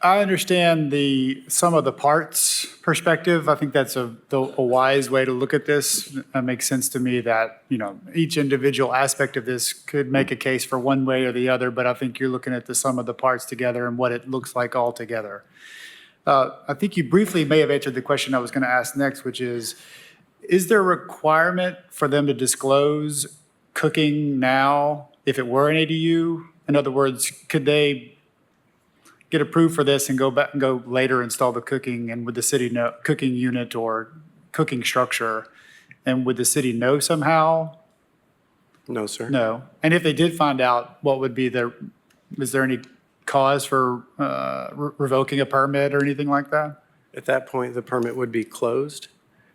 I understand the sum of the parts perspective. I think that's a wise way to look at this. It makes sense to me that, you know, each individual aspect of this could make a case for one way or the other, but I think you're looking at the sum of the parts together and what it looks like all together. I think you briefly may have answered the question I was going to ask next, which is there a requirement for them to disclose cooking now if it were an ADU? In other words, could they get approved for this and go back and go later install the cooking, and would the city know cooking unit or cooking structure, and would the city know somehow? No, sir. No. And if they did find out, what would be is there any cause for revoking a permit or anything like that? At that point, the permit would be closed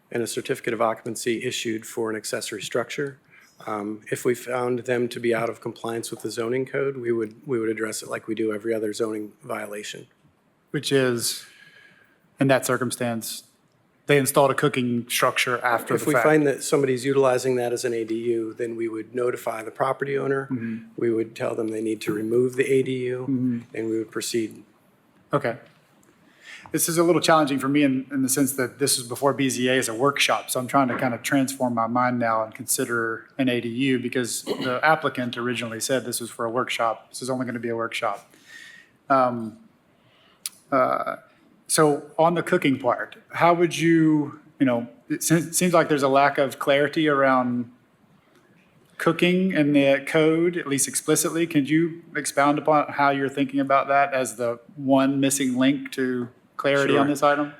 and a certificate of occupancy issued for an accessory structure. If we found them to be out of compliance with the zoning code, we would address it like we do every other zoning violation. Which is, in that circumstance, they installed a cooking structure after the If we fact. find that somebody's utilizing that as an ADU, then we would notify the property owner. We would tell them they need to remove the ADU, and we would proceed. Okay. This is a little challenging for me in the sense that this was before BZA as a workshop, so I'm trying to kind of transform my mind now and consider an ADU because the applicant originally said this was for a workshop. This is only going to be a workshop. So on the cooking part, how would you, it seems like there's a lack of clarity around cooking in the code, at least explicitly. Could you expound upon how you're thinking about that as the one missing link to clarity on Sure. this item?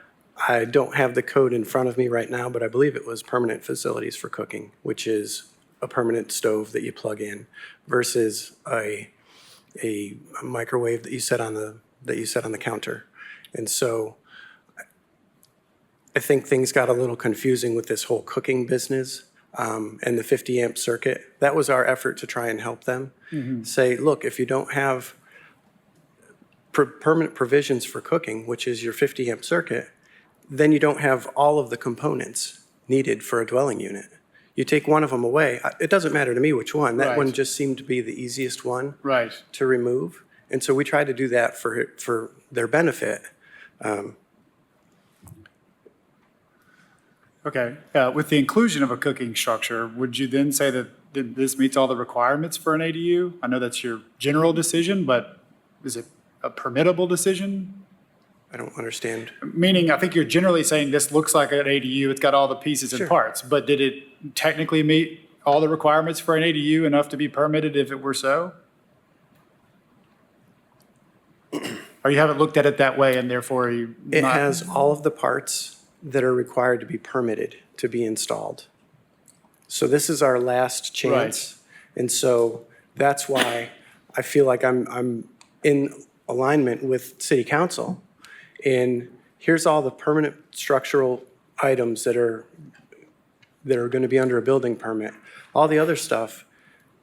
I don't have the code in front of me right now, but I believe it was permanent facilities for cooking, which is a permanent stove that you plug in versus a microwave that you set on the counter. And so I think things got a little confusing with this whole cooking business and the 50 amp circuit. That was our effort to try and help them. Say, look, if you don't have permanent provisions for cooking, which is your 50 amp circuit, then you don't have all of the components needed for a dwelling unit. You take one of them away, it doesn't matter to me which one. That Right. one just seemed to be the easiest one Right. to remove. And so we tried to do that for their benefit. Okay. With the inclusion of a cooking structure, would you then say that this meets all the requirements for an ADU? I know that's your general decision, but is it a permittable decision? I don't understand. Meaning, I think you're generally saying this looks like an ADU, it's got all the pieces and Sure. parts, but did it technically meet all the requirements for an ADU enough to be permitted if it were so? Or you haven't looked at it that way and therefore you It not- has all of the parts that are required to be permitted to be installed. So this is our last chance. And so that's why I feel like I'm in alignment with city council. And here's all the permanent structural items that are going to be under a building permit. All the other stuff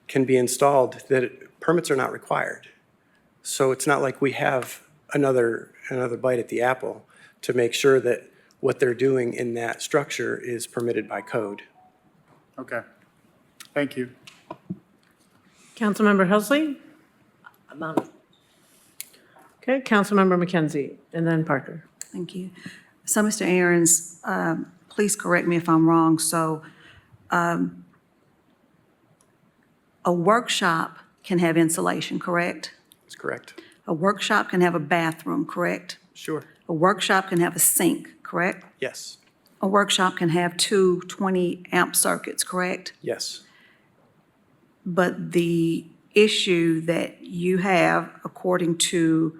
can be installed that permits are not required. So it's not like we have another bite at the apple to make sure that what they're doing in that structure is permitted by code. Okay. Thank you. Councilmember Helsley? Okay, Councilmember McKenzie, and then Parker. Thank you. So, Mr. Aaron's, please correct me if I'm wrong. So, a workshop can have insulation, correct? That's correct. A workshop can have a bathroom, correct? Sure. A workshop can have a sink, correct? Yes. A workshop can have two 20 amp circuits, correct? Yes. But the issue that you have, according to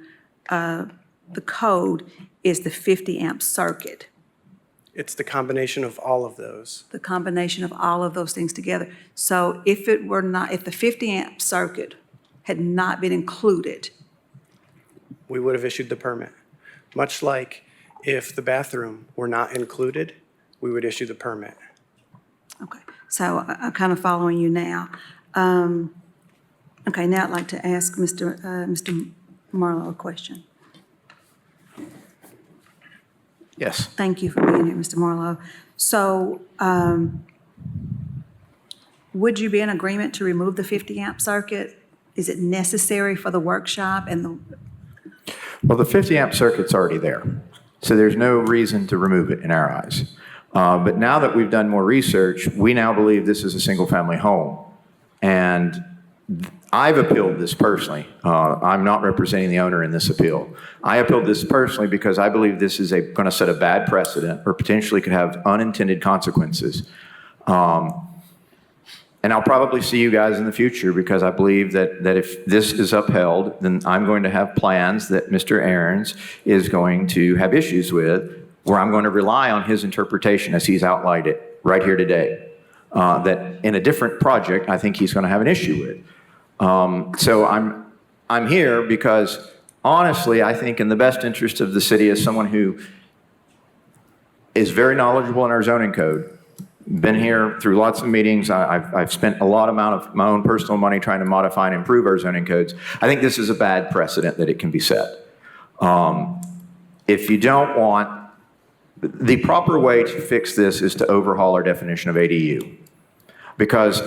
the code, is the 50 amp circuit, It's the combination of all of those. the combination of all of those things together. So if it were not, if the 50 amp circuit had not been included, We would have issued the permit. Much like if the bathroom were not included, we would issue the permit. okay, so I'm kind of following you now. Okay, now I'd like to ask Mr. Marlowe a question. Yes. Thank you for being here, Mr. Marlowe. So, would you be in agreement to remove the 50 amp circuit? Is it necessary for the workshop and the, Well, the 50 amp circuit's already there, so there's no reason to remove it in our eyes. But now that we've done more research, we now believe this is a single-family home. And I've appealed this personally. I'm not representing the owner in this appeal. I appealed this personally because I believe this is going to set a bad precedent or potentially could have unintended consequences. And I'll probably see you guys in the future because I believe that if this is upheld, then I'm going to have plans that Mr. Ahrens is going to have issues with, where I'm going to rely on his interpretation as he's outlined it right here today. That in a different project, I think he's going to have an issue with. So I'm here because honestly, I think in the best interest of the city as someone who is very knowledgeable in our zoning code, been here through lots of meetings. I've spent a lot amount of my own personal money trying to modify and improve our zoning codes. I think this is a bad precedent that it can be set. If you don't want The proper way to fix this is to overhaul our definition of ADU. Because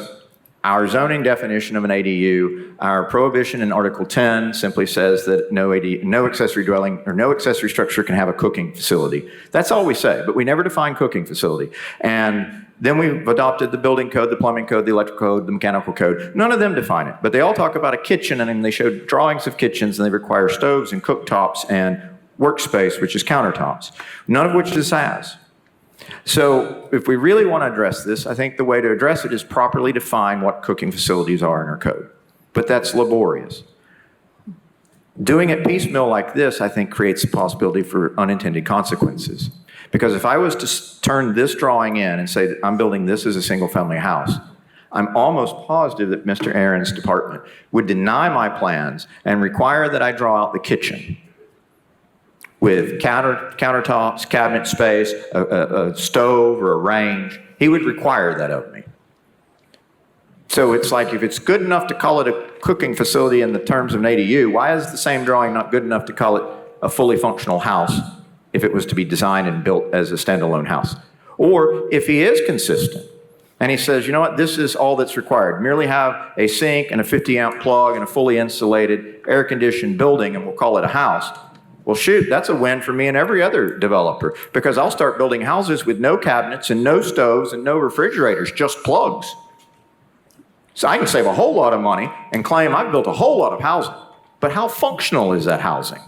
our zoning definition of an ADU, our prohibition in Article 10 simply says that no accessory dwelling or no accessory structure can have a cooking facility. That's all we say, but we never define cooking facility. And then we've adopted the building code, the plumbing code, the electrical code, the mechanical code. None of them define it, but they all talk about a kitchen, and they show drawings of kitchens, and they require stoves and cooktops and workspace, which is countertops, none of which this has. So if we really want to address this, I think the way to address it is properly define what cooking facilities are in our code. But that's laborious. Doing it piecemeal like this, I think, creates a possibility for unintended consequences. Because if I was to turn this drawing in and say that I'm building this as a single-family house, I'm almost positive that Mr. Aaron's department would deny my plans and require that I draw out the kitchen with countertops, cabinet space, a stove or a range. He would require that of me. So it's like, if it's good enough to call it a cooking facility in the terms of an ADU, why is the same drawing not good enough to call it a fully functional house if it was to be designed and built as a standalone house? Or if he is consistent and he says, you know what, this is all that's required, merely have a sink and a 50-amp plug and a fully insulated, air-conditioned building, and we'll call it a house. Well, shoot, that's a win for me and every other developer, because I'll start building houses with no cabinets and no stoves and no refrigerators, just plugs. So I can save a whole lot of money and claim I've built a whole lot of housing. But how functional is that housing?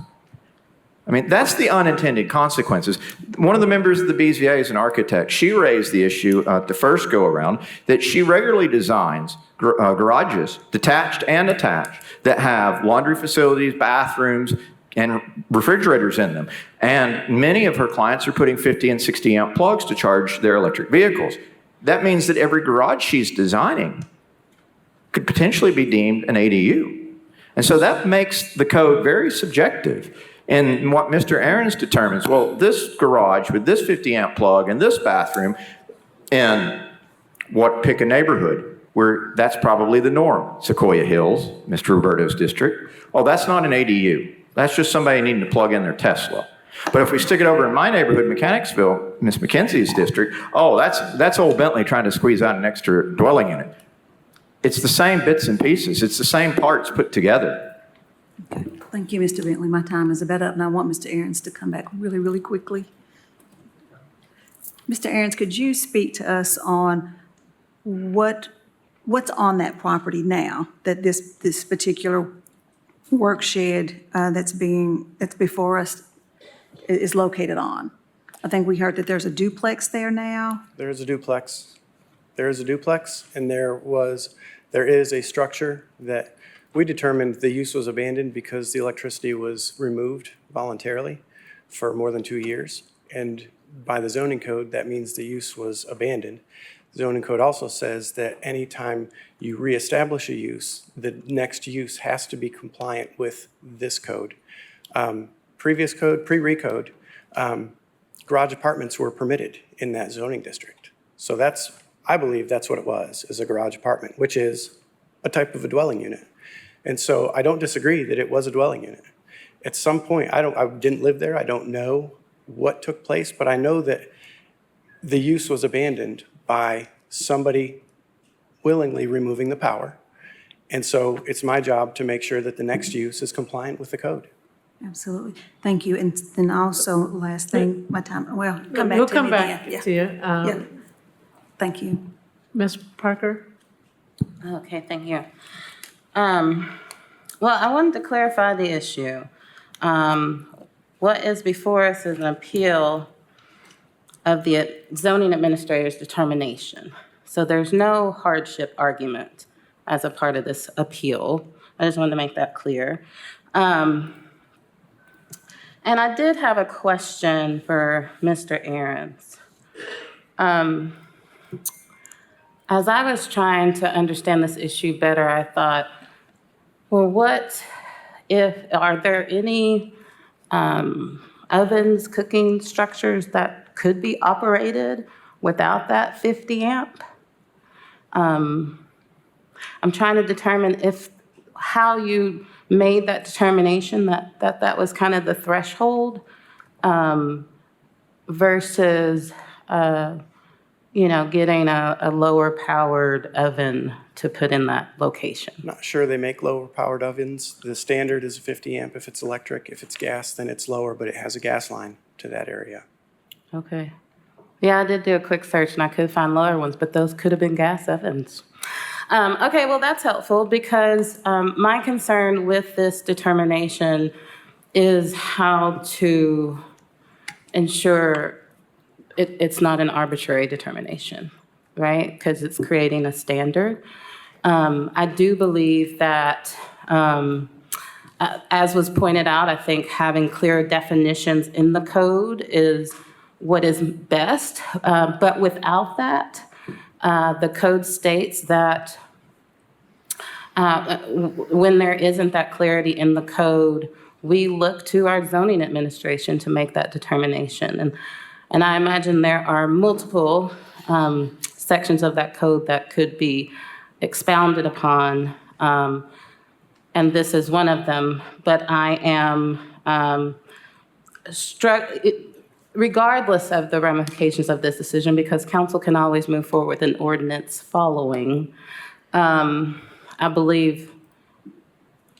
I mean, that's the unintended consequences. One of the members of the BZA is an architect. She raised the issue at the first go-around that she regularly designs garages, detached and attached, that have laundry facilities, bathrooms, and refrigerators in them. And many of her clients are putting 50 and 60 amp plugs to charge their electric vehicles. That means that every garage she's designing could potentially be deemed an ADU. And so that makes the code very subjective. And what Mr. Aarons determines, well, this garage with this 50 amp plug and this bathroom, and pick a neighborhood where that's probably the norm. Sequoia Hills, Mr. Roberto's district. Oh, that's not an ADU. That's just somebody needing to plug in their Tesla. But if we stick it over in my neighborhood, Mechanicsville, Miss McKenzie's district, oh, that's old Bentley trying to squeeze out an extra dwelling unit. It's the same bits and pieces. It's the same parts put together. Okay. Thank you, Mr. Bentley. My time is about up, and I want Mr. Aarons to come back really, really quickly. Mr. Aarons, could you speak to us on what's on that property now that this particular work shed that's before us is located on? I think we heard that there's a duplex there now. There is a duplex. There is a duplex, and there is a structure that we determined the use was abandoned because the electricity was removed voluntarily for more than 2 years. And by the zoning code, that means the use was abandoned. The zoning code also says that anytime you reestablish a use, the next use has to be compliant with this code. Previous code, pre-recode, garage apartments were permitted in that zoning district. So I believe that's what it was, is a garage apartment, which is a type of a dwelling unit. And so I don't disagree that it was a dwelling unit. At some point, I didn't live there, I don't know what took place, but I know that the use was abandoned by somebody willingly removing the power. And so it's my job to make sure that the next use is compliant with the code. Absolutely. Thank you. And then also, last thing, my time, well, come back We'll to come me back then. to you. Yeah. Thank you. Ms. Parker? Okay, thank you. Well, I wanted to clarify the issue. What is before us is an appeal of the zoning administrator's determination. So there's no hardship argument as a part of this appeal. I just wanted to make that clear. And I did have a question for Mr. Aarons. As I was trying to understand this issue better, I thought, well, are there any ovens, cooking structures that could be operated without that 50 amp? I'm trying to determine how you made that determination that was kind of the threshold. versus, getting a lower powered oven to put in that location. Not sure they make lower powered ovens. The standard is 50 amp if it's electric. If it's gas, then it's lower, but it has a gas line to that area. Okay. Yeah, I did do a quick search and I could find lower ones, but those could have been gas ovens. Okay, well, that's helpful because my concern with this determination is how to ensure it's not an arbitrary determination, right? Because it's creating a standard. I do believe that, as was pointed out, I think having clear definitions in the code is what is best. But without that, the code states that when there isn't that clarity in the code, we look to our zoning administration to make that determination. And I imagine there are multiple sections of that code that could be expounded upon, and this is one of them. But I am regardless of the ramifications of this decision, because council can always move forward with an ordinance following, I believe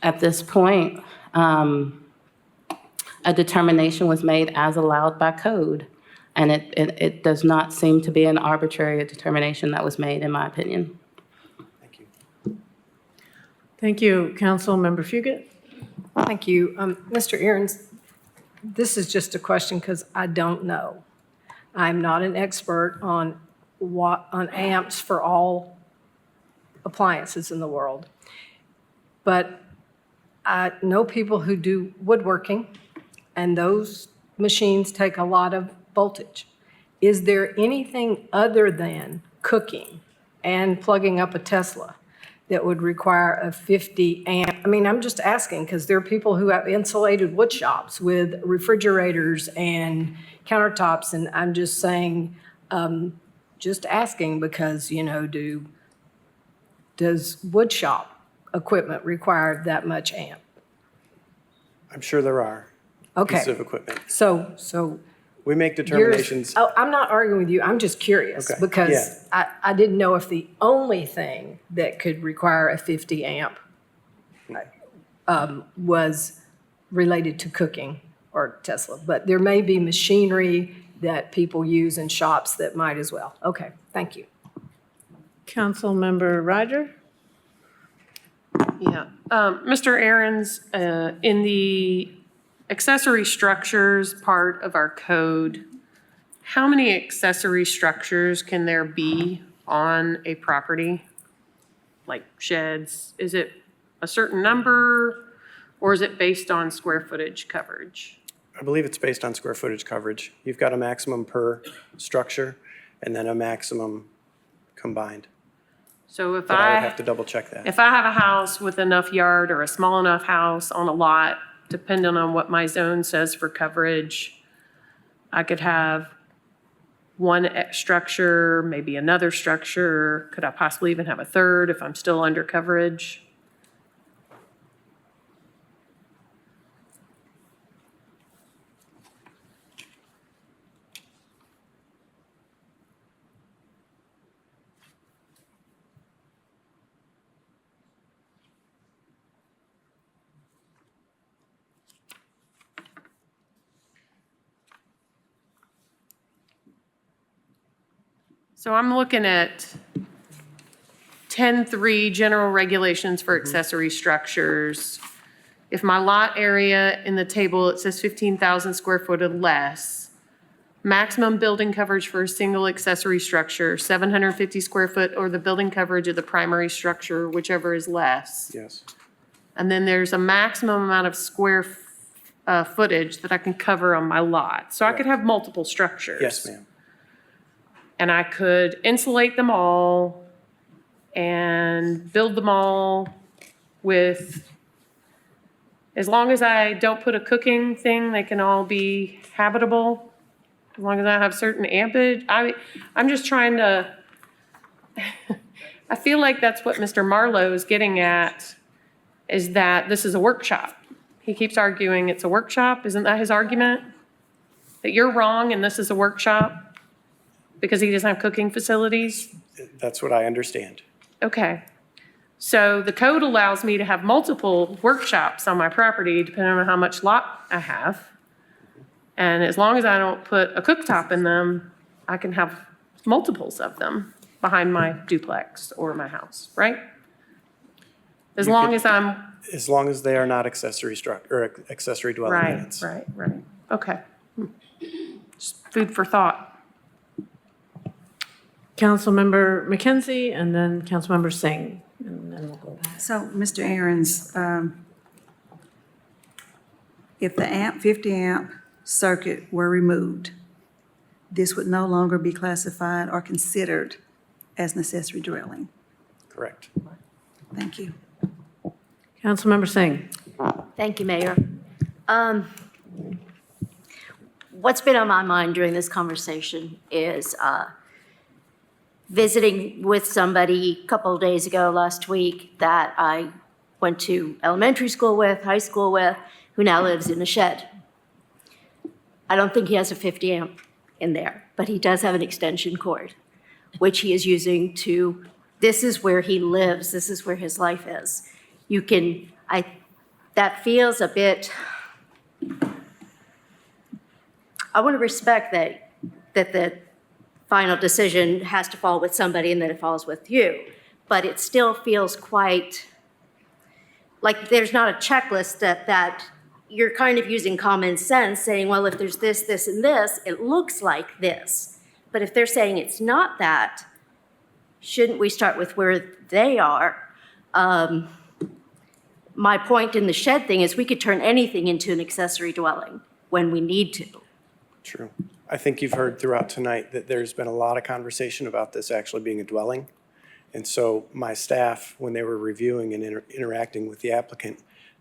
at this point, a determination was made as allowed by code. And it does not seem to be an arbitrary determination that was made, in my opinion. Thank you. Thank you, Councilmember Fugit. Thank you. Mr. Aaron's, this is just a question because I don't know. I'm not an expert on amps for all appliances in the world. But I know people who do woodworking, and those machines take a lot of voltage. Is there anything other than cooking and plugging up a Tesla that would require a 50 amp? I mean, I'm just asking because there are people who have insulated wood shops with refrigerators and countertops, and I'm just saying, just asking because, does wood shop equipment require that much amp? I'm sure there are Okay. pieces of equipment. So We make determinations. I'm not arguing with you, I'm just curious, Okay, because I didn't know if the only thing that could require a 50 amp was related to cooking or Tesla, but there may be machinery that people use in shops that might as well. Okay, thank you. Councilmember Roger? Yeah. Mr. Aaron's, in the accessory structures part of our code, how many accessory structures can there be on a property? Like sheds? Is it a certain number, or is it based on square footage coverage? I believe it's based on square footage coverage. You've got a maximum per structure and then a maximum combined. So if But I would have to double check that. If I have a house with enough yard or a small enough house on a lot, depending on what my zone says for coverage, I could have one structure, maybe another structure. Could I possibly even have a third if I'm still under coverage? So I'm looking at 10.3 general regulations for accessory structures. If my lot area in the table, it says 15,000 square foot or less, maximum building coverage for a single accessory structure, 750 square foot, or the building coverage of the primary structure, whichever is less. Yes. And then there's a maximum amount of square footage that I can cover on my lot. So I could have multiple structures. Yes, ma'am. And I could insulate them all and build them all with, as long as I don't put a cooking thing, they can all be habitable. As long as I have certain ampage. I'm just trying to, I feel like that's what Mr. Marlowe is getting at, is that this is a workshop. He keeps arguing it's a workshop. Isn't that his argument? That you're wrong and this is a workshop because he doesn't have cooking facilities? That's what I understand. Okay. So the code allows me to have multiple workshops on my property depending on how much lot I have. And as long as I don't put a cooktop in them, I can have multiples of them behind my duplex or my house, right? As You long could- as I'm, As long as they are not accessory accessory dwelling right, units. right. Okay. Just food for thought. Councilmember McKenzie and then Councilmember Singh. And then we'll go back. So, Mr. Aaron's, if the 50 amp circuit were removed, this would no longer be classified or considered as an accessory dwelling. Correct. Thank you. Councilmember Singh. Thank you, Mayor. What's been on my mind during this conversation is visiting with somebody a couple of days ago, last week, that I went to elementary school with, high school with, who now lives in a shed. I don't think he has a 50 amp in there, but he does have an extension cord, which he is using to, this is where he lives, this is where his life is. You can, that feels a bit, I want to respect that the final decision has to fall with somebody and then it falls with you. But it still feels quite, like there's not a checklist that you're kind of using common sense, saying, well, if there's this, this, and this, it looks like this. But if they're saying it's not that, shouldn't we start with where they are? My point in the shed thing is we could turn anything into an accessory dwelling when we need to. True. I think you've heard throughout tonight that there's been a lot of conversation about this actually being a dwelling. And so my staff, when they were reviewing and interacting with the applicant,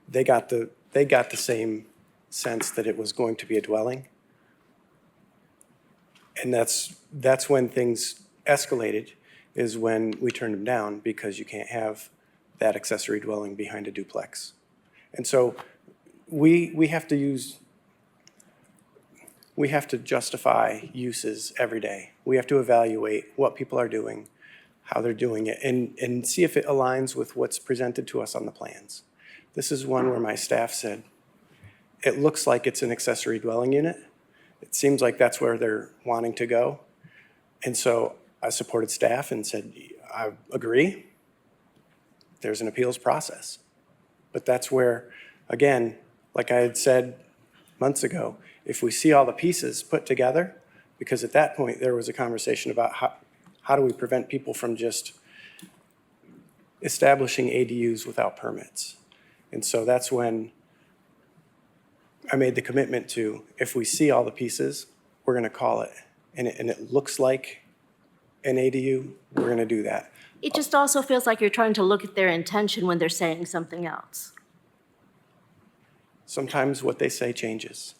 they got the same sense that it was going to be a dwelling. And that's when things escalated, is when we turned them down because you can't have that accessory dwelling behind a duplex. And so we have to justify uses every day. We have to evaluate what people are doing, how they're doing it, and see if it aligns with what's presented to us on the plans. This is one where my staff said, it looks like it's an accessory dwelling unit. It seems like that's where they're wanting to go. And so I supported staff and said, I agree. There's an appeals process. But that's where, again, like I had said months ago, if we see all the pieces put together, because at that point there was a conversation about how do we prevent people from just establishing ADUs without permits. And so that's when I made the commitment to, if we see all the pieces, we're going to call it. And it looks like an ADU, we're going to do that. It just also feels like you're trying to look at their intention when they're saying something else. Sometimes what they say changes.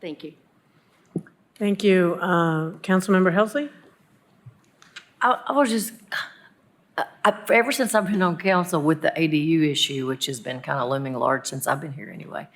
Thank you. Thank you. Councilmember Helsley? I was just, ever since I've been on council with the ADU issue, which has been kind of looming large since I've been here anyway,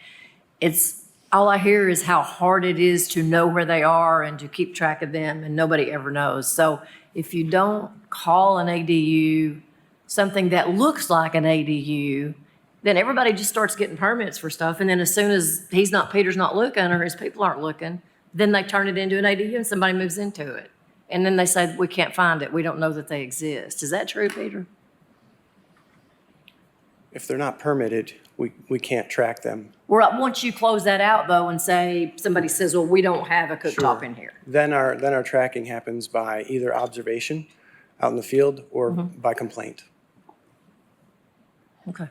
all I hear is how hard it is to know where they are and to keep track of them, and nobody ever knows. So if you don't call an ADU something that looks like an ADU, then everybody just starts getting permits for stuff. And then as soon as Peter's not looking or his people aren't looking, then they turn it into an ADU and somebody moves into it. And then they say, we can't find it. We don't know that they exist. Is that true, Peter? If they're not permitted, we can't track them. Once you close that out though and say, somebody says, well, we don't have a cooktop in here. Then our tracking happens by either observation out in the field or by complaint. Okay.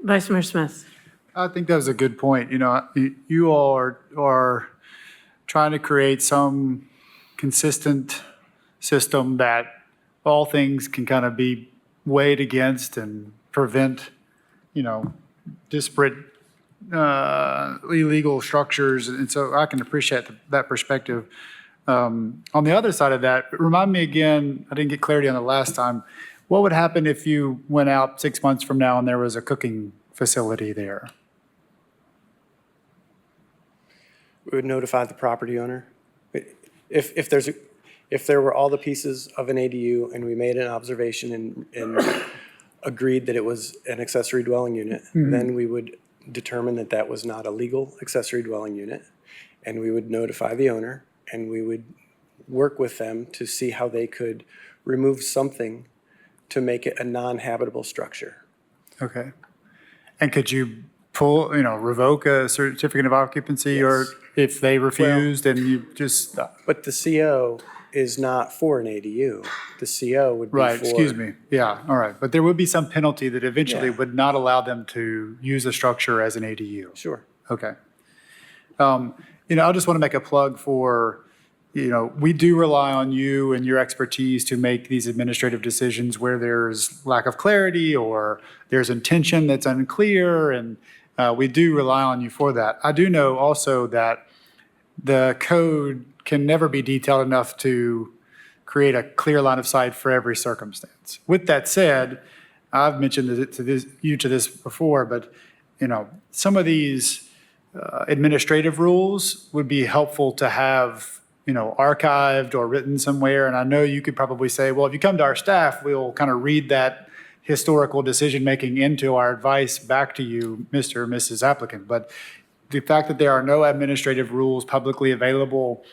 Vice Mayor Smith? I think that was a good point. You know, you all are trying to create some consistent system that all things can kind of be weighed against and prevent, disparate illegal structures. And so I can appreciate that perspective. On the other side of that, remind me again, I didn't get clarity on the last time. What would happen if you went out 6 months from now and there was a cooking facility there? We would notify the property owner. If there were all the pieces of an ADU and we made an observation and agreed that it was an accessory dwelling unit, then we would determine that that was not a legal accessory dwelling unit, and we would notify the owner, and we would work with them to see how they could remove something to make it a non-habitable structure. Okay. And could you revoke a certificate of occupancy, or if they refused and you just, But the CO is not for an ADU. The CO would be for. right, excuse me. Yeah, all right. But there would be some penalty that eventually Yeah. would not allow them to use the structure as an ADU. Sure. Okay. I just want to make a plug for, we do rely on you and your expertise to make these administrative decisions where there's lack of clarity or there's intention that's unclear, and we do rely on you for that. I do know also that the code can never be detailed enough to create a clear line of sight for every circumstance. With that said, I've mentioned this before, but some of these administrative rules would be helpful to have archived or written somewhere. And I know you could probably say, well, if you come to our staff, we'll kind of read that historical decision-making into our advice back to you, Mr. or Mrs. Applicant. But the fact that there are no administrative rules publicly available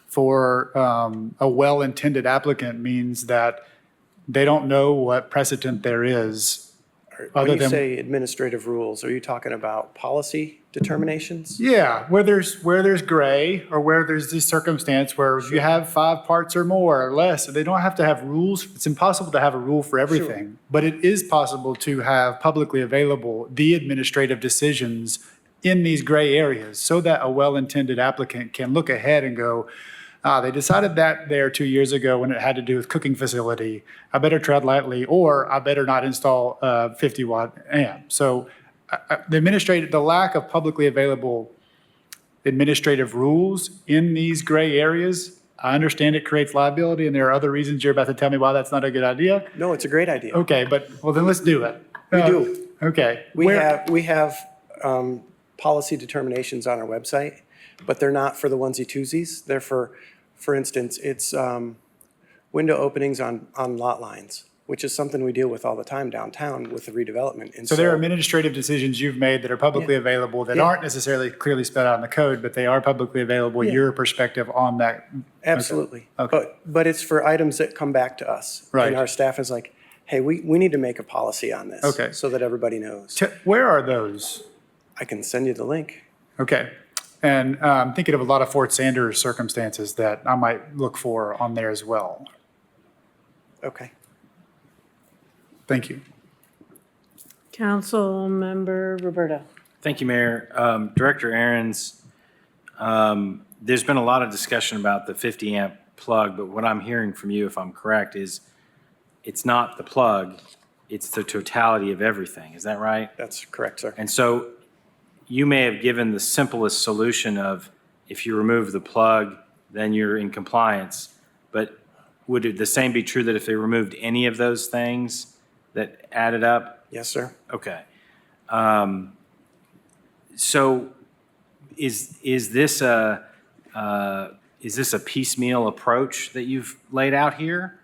for a well-intended applicant means that they don't know what precedent there is. When you say administrative rules, are you talking about policy determinations? Yeah, where there's gray, or where there's this circumstance where you have 5 parts or more or less. They don't have to have rules. It's impossible to have a rule for everything, but it is possible to have publicly available the administrative decisions in these gray areas so that a well-intended applicant can look ahead and go, they decided that there 2 years ago when it had to do with cooking facility. I better tread lightly, or I better not install a 50-watt amp. So the lack of publicly available administrative rules in these gray areas, I understand it creates liability, and there are other reasons you're about to tell me why that's not a good idea. No, it's a great idea. Okay, well then let's do it. We do. Okay. We have policy determinations on our website, but they're not for the onesie-twosies. They're for instance, it's window openings on lot lines, which is something we deal with all the time downtown with the redevelopment. And So there are administrative decisions you've made that are publicly available that aren't necessarily clearly spelled out in the code, but they are publicly available, your perspective on that. Absolutely. Okay. But it's for items that come back to us. Right. And our staff is like, hey, we need to make a policy on this. Okay. So that everybody knows. Where are those? I can send you the link. Okay. And I'm thinking of a lot of Fort Sanders circumstances that I might look for on there as well. Okay. Thank you. Councilmember Roberto. Thank you, Mayor. Director Aaron's, there's been a lot of discussion about the 50 amp plug, but what I'm hearing from you, if I'm correct, is it's not the plug, it's the totality of everything. Is that right? That's correct, sir. And so you may have given the simplest solution of if you remove the plug, then you're in compliance. But would the same be true that if they removed any of those things that added up? Yes, sir. Okay. So is this a piecemeal approach that you've laid out here?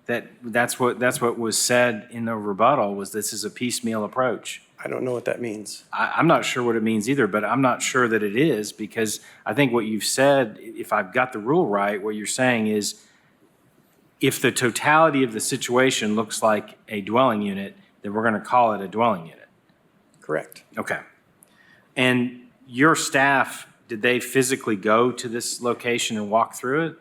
That's what was said in the rebuttal, was this is a piecemeal approach. I don't know what that means. I'm not sure what it means either, but I'm not sure that it is, because I think what you've said, if I've got the rule right, what you're saying is if the totality of the situation looks like a dwelling unit, then we're going to call it a dwelling unit. Correct. Okay. And your staff, did they physically go to this location and walk through it?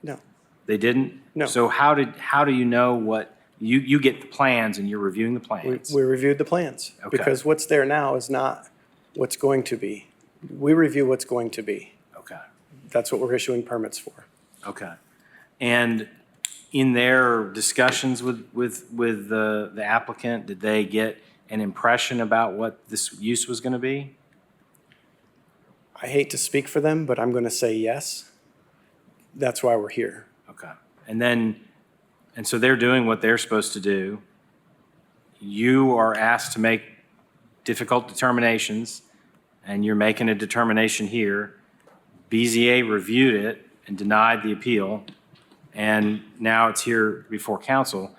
No. They didn't? No. So how do you know what, you get the plans and you're reviewing the plans? We reviewed the plans. Okay. Because what's there now is not what's going to be. We review what's going to be. Okay. That's what we're issuing permits for. Okay. And in their discussions with the applicant, did they get an impression about what this use was going to be? I hate to speak for them, but I'm going to say yes. That's why we're here. Okay. And so they're doing what they're supposed to do. You are asked to make difficult determinations, and you're making a determination here. BZA reviewed it and denied the appeal, and now it's here before council.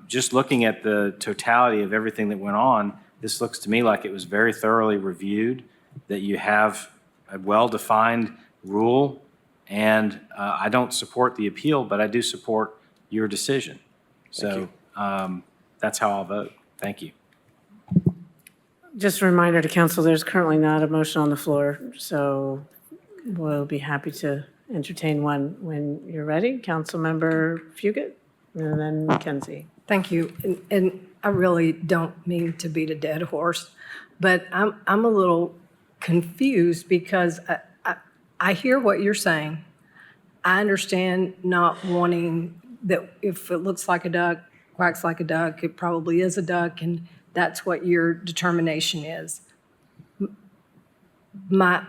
Just looking at the totality of everything that went on, this looks to me like it was very thoroughly reviewed, that you have a well-defined rule, and I don't support the appeal, but I do support your decision. So that's how I'll vote. Thank you. Just a reminder to council, there's currently not a motion on the floor, so we'll be happy to entertain one when you're ready. Councilmember Fugit, and then Mackenzie. Thank you. And I really don't mean to beat a dead horse, but I'm a little confused because I hear what you're saying. I understand not wanting that if it looks like a duck, quacks like a duck, it probably is a duck, and that's what your determination is. My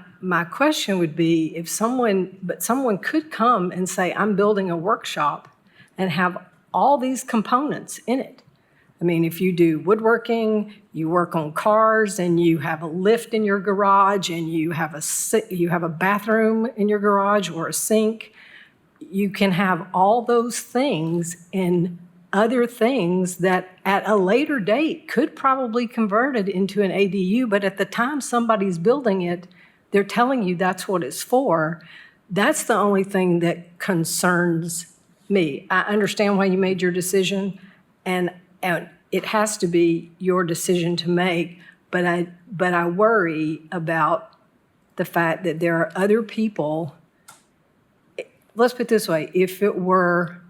question would be if someone could come and say, I'm building a workshop and have all these components in it. I mean, if you do woodworking, you work on cars, and you have a lift in your garage, and you have a bathroom in your garage or a sink, you can have all those things in other things that at a later date could probably convert it into an ADU, but at the time somebody's building it, they're telling you that's what it's for. That's the only thing that concerns me. I understand why you made your decision, and it has to be your decision to make, but I worry about the fact that there are other people. Let's put it this way, if it were,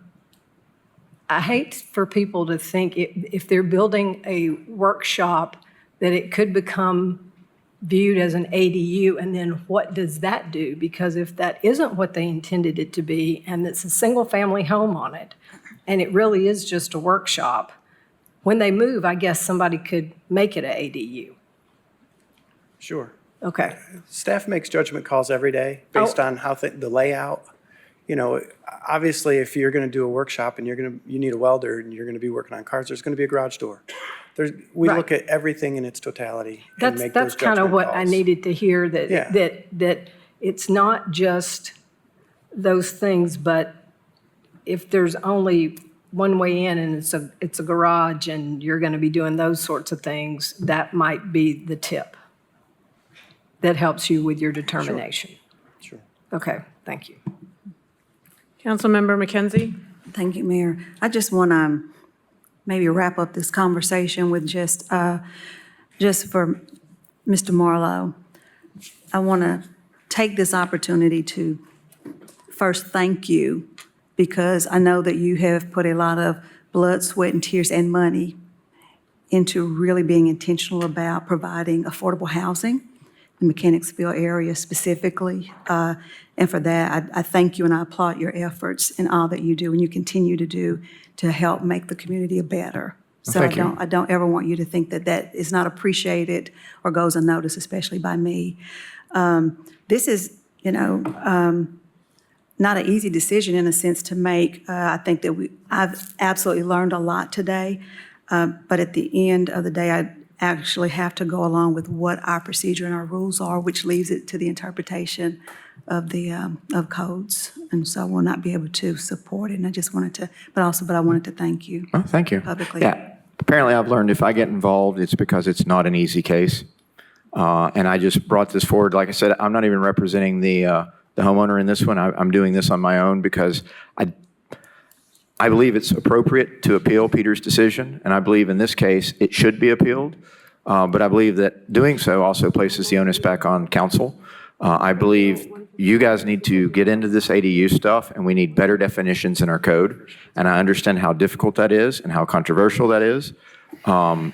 I hate for people to think if they're building a workshop that it could become viewed as an ADU, and then what does that do? Because if that isn't what they intended it to be, and it's a single-family home on it, and it really is just a workshop, when they move, I guess somebody could make it an ADU. Sure. Okay. Staff makes judgment calls every day based on how the layout. You know, obviously, if you're going to do a workshop and you need a welder and you're going to be working on cars, there's going to be a garage door. We Right. look at everything in its totality and make those That's kind of judgment what I calls. needed to hear, Yeah. that it's not just those things, but if there's only one way in and it's a garage and you're going to be doing those sorts of things, that might be the tip that helps you with your determination. Sure. Okay, thank you. Councilmember Mackenzie? Thank you, Mayor. I just want to maybe wrap up this conversation with just for Mr. Marlowe. I want to take this opportunity to first thank you, because I know that you have put a lot of blood, sweat, and tears and money into really being intentional about providing affordable housing in the Mechanicsville area specifically. And for that, I thank you and I applaud your efforts in all that you do and you continue to do to help make the community better. So Thank you. I don't ever want you to think that that is not appreciated or goes unnoticed, especially by me. This is, not an easy decision in a sense to make. I think that I've absolutely learned a lot today. But at the end of the day, I actually have to go along with what our procedure and our rules are, which leaves it to the interpretation of the of codes. And so I will not be able to support it. And I just wanted to, but I wanted to thank you Oh, thank you. publicly. Yeah. Apparently, I've learned if I get involved, it's because it's not an easy case. And I just brought this forward. Like I said, I'm not even representing the homeowner in this one. I'm doing this on my own because I believe it's appropriate to appeal Peter's decision, and I believe in this case it should be appealed. But I believe that doing so also places the onus back on council. I believe you guys need to get into this ADU stuff, and we need better definitions in our code. And I understand how difficult that is and how controversial that is. But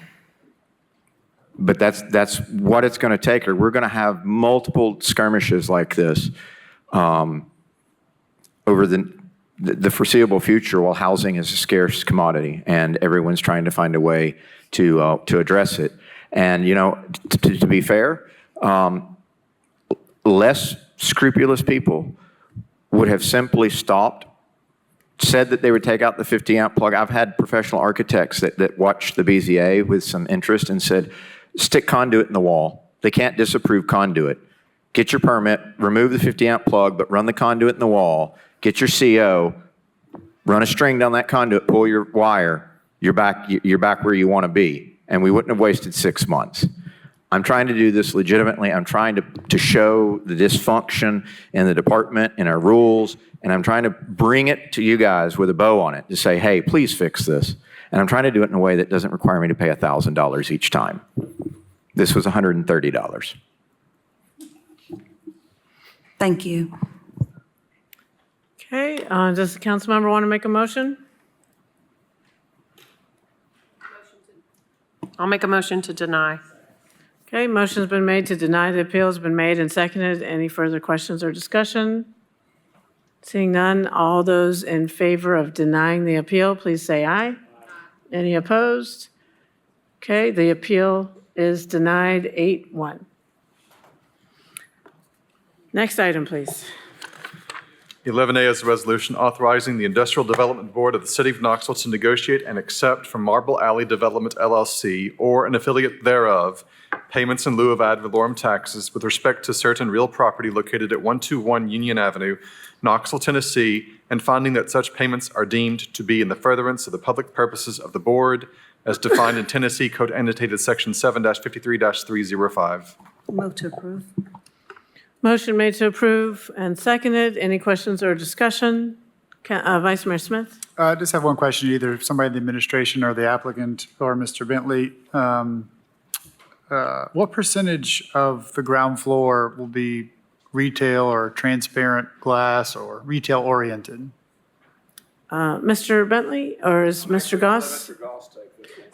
that's what it's going to take, or we're going to have multiple skirmishes like this over the foreseeable future while housing is a scarce commodity and everyone's trying to find a way to address it. And, to be fair, less scrupulous people would have simply stopped, said that they would take out the 50-amp plug. I've had professional architects that watched the BZA with some interest and said, stick conduit in the wall They can't disapprove conduit. Get your permit, remove the 50-amp plug, but run the conduit in the wall. Get your CO, run a string down that conduit, pull your wire. You're back where you want to be. And we wouldn't have wasted 6 months. I'm trying to do this legitimately. I'm trying to show the dysfunction in the department, in our rules, and I'm trying to bring it to you guys with a bow on it to say, hey, please fix this. And I'm trying to do it in a way that doesn't require me to pay $1,000 each time. This was $130. Thank you. Okay, does the council member want to make a motion? I'll make a motion to deny. Okay, motion's been made to deny. The appeal has been made and seconded. Any further questions or discussion? Seeing none, all those in favor of denying the appeal, please say aye. Any opposed? Okay, the appeal is denied 8-1. Next item, please. 11A is a resolution authorizing the Industrial Development Board of the City of Knoxville to negotiate and accept from Marble Alley Development LLC or an affiliate thereof payments in lieu of ad valorem taxes with respect to certain real property located at 121 Union Avenue, Knoxville, Tennessee, and finding that such payments are deemed to be in the furtherance of the public purposes of the board as defined in Tennessee Code annotated Section 7-53-305. Move to approve. Motion made to approve and seconded. Any questions or discussion? Vice Mayor Smith? I just have one question, either somebody in the administration or the applicant or Mr. Bentley. What percentage of the ground floor will be retail or transparent glass or retail oriented? Mr. Bentley, or is Mr. Goss?